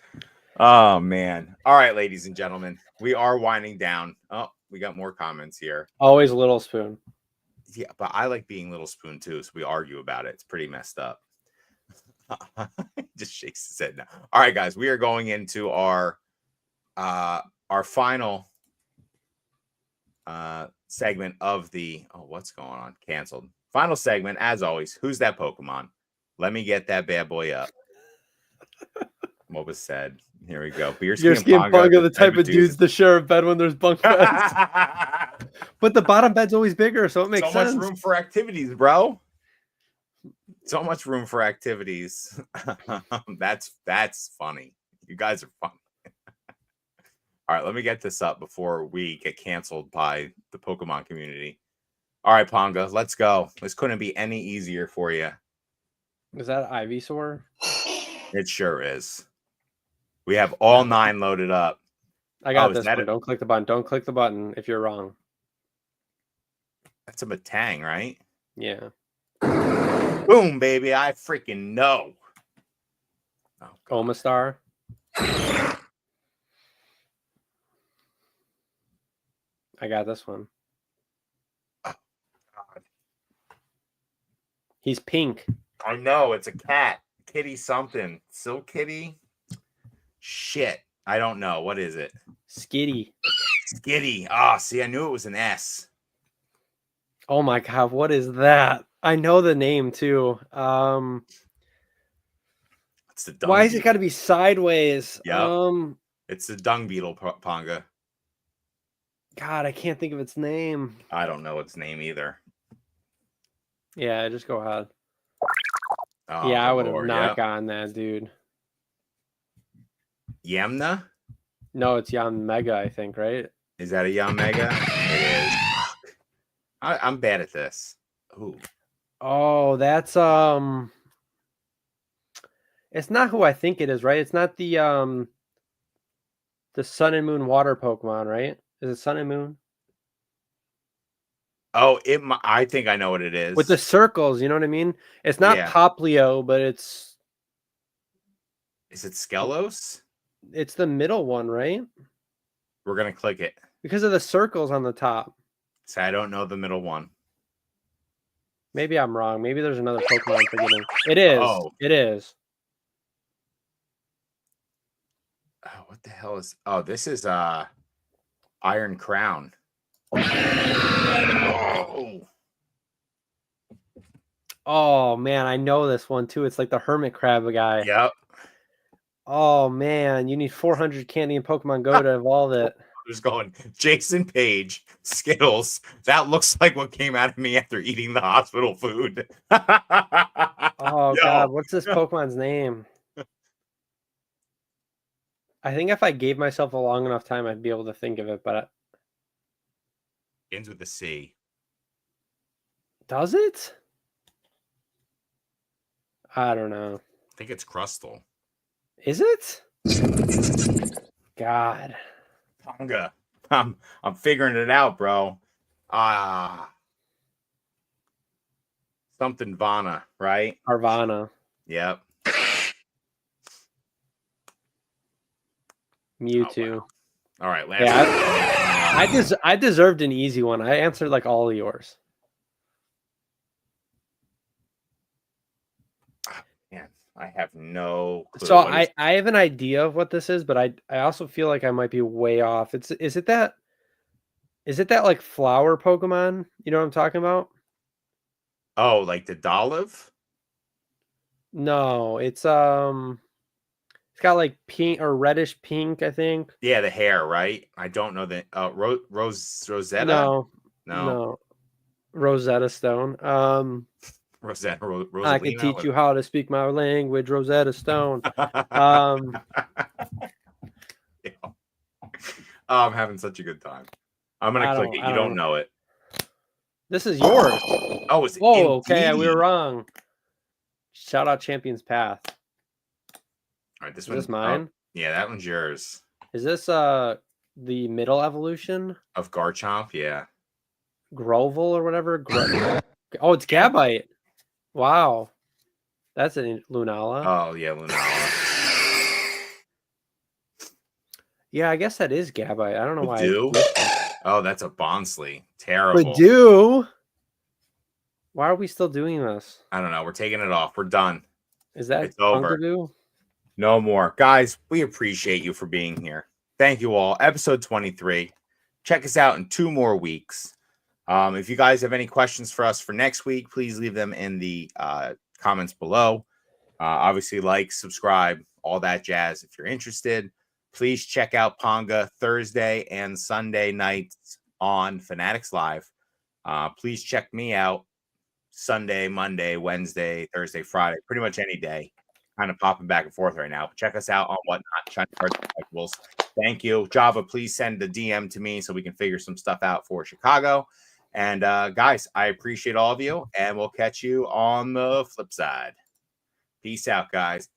Oh man. All right, ladies and gentlemen, we are winding down. Oh, we got more comments here. Always a little spoon. Yeah, but I like being Little Spoon too, so we argue about it. It's pretty messed up. Just shakes his head now. All right, guys, we are going into our final segment of the what's going on? Canceled. Final segment, as always. Who's that Pokemon? Let me get that bad boy up. What was said? Here we go. Beerski and Ponga, the type of dudes to share a bed when there's bunk beds. But the bottom bed's always bigger, so it makes sense. So much room for activities, bro. So much room for activities. That's funny. You guys are funny. All right, let me get this up before we get canceled by the Pokemon community. All right, Ponga, let's go. This couldn't be any easier for you. Is that Ivysaur? It sure is. We have all 9 loaded up. I got this one. Don't click the button. Don't click the button if you're wrong. That's a Batang, right? Yeah. Boom, baby. I freaking know. Oh, God. Omastar. I got this one. Oh, God. He's pink. I know. It's a cat. Kitty something. Silk Kitty? Shit. I don't know. What is it? Skitty. Skitty. Ah, see, I knew it was an S. Oh my God, what is that? I know the name too. It's the dung Why is it beetle. got to be sideways? Yep. It's the dung beetle, Ponga. God, I can't think of its name. I don't know its name either. Yeah, just go ahead. Oh, Yeah, I would have galore. not Yep. gotten that, dude. Yamna? No, it's Yan Mega, I think, right? Is that a Yamega? It is. I'm bad at this. Ooh. Oh, that's it's not who I think it is, right? It's not the Sun and Moon water Pokemon, right? Is it Sun and Moon? Oh, I think I know what it is. With the circles, you know what I mean? It's not Yeah. Poplio, but it's Is it Skelos? the middle one, right? We're gonna click it. Because of the circles on the top. So I don't know the middle one. Maybe I'm wrong. Maybe there's another Pokemon I'm forgetting. It is. Oh. It is. Oh, what the hell is? Oh, this is Iron Crown. Oh. Oh man, I know this one too. It's like the Hermit Crab guy. Yep. Oh man, you need 400 candy in Pokemon Go to evolve it. Just going, Jason Page, Skittles. That looks like what came out of me after eating the hospital food. Oh God, what's this Pokemon's name? I think if I gave myself a long enough time, I'd be able to think of it, but Ends with a C. does it? I don't know. I think it's Crustle. Is it? God. Tonga. I'm figuring it out, bro. Something Vana, right? Arvana. Yep. Mewtwo. Oh, wow. All right, last Yeah, I deserved an easy one. I answered like all of yours. Man, I have no clue. So I have an idea of what this is, but I also feel like I might be way off. Is it that like flower Pokemon? You know what I'm talking about? Oh, like the Dolive? No, it's got like pink or reddish pink, I think. Yeah, the hair, right? I don't know the Rosetta. No. Rosetta Stone. Rosetta, Rosalina. I can teach you how to speak my language, Rosetta Stone. Yeah. I'm having such a good time. I'm gonna click it. You don't know it. This is yours. Oh, it's okay. We were wrong. Shout out Champion's Path. All right, this Is one's this mine? Yeah, that one's yours. Is this the middle evolution Of Garchomp? Yeah. Grovel or whatever? Oh, it's Gabite. Wow. That's a Lunala. Oh, yeah, Lunala. Yeah, I guess that is Gabite. I don't know why. Oh, that's a Bonsly. Terrible. Badoo? Why are we still doing this? I don't know. We're taking it off. We're done. Is that it's over? Punkaboo? No more. Guys, we appreciate you for being here. Thank you all. Episode 23. Check us out in 2 more weeks. If you guys have any questions for us for next week, please leave them in the comments below. Obviously, like, subscribe, all that jazz if you're interested. Please check out Ponga Thursday and Sunday nights on Fanatics Live. Please check me out Sunday, Monday, Wednesday, Thursday, Friday, pretty much any day. Kind of popping back and forth right now. Check us out on Whatnot, Shiny Cards Collectibles. Thank you. Java, please send a DM to me so we can figure some stuff out for Chicago. And guys, I appreciate all of you, and we'll catch you on the flip side. Peace out, guys.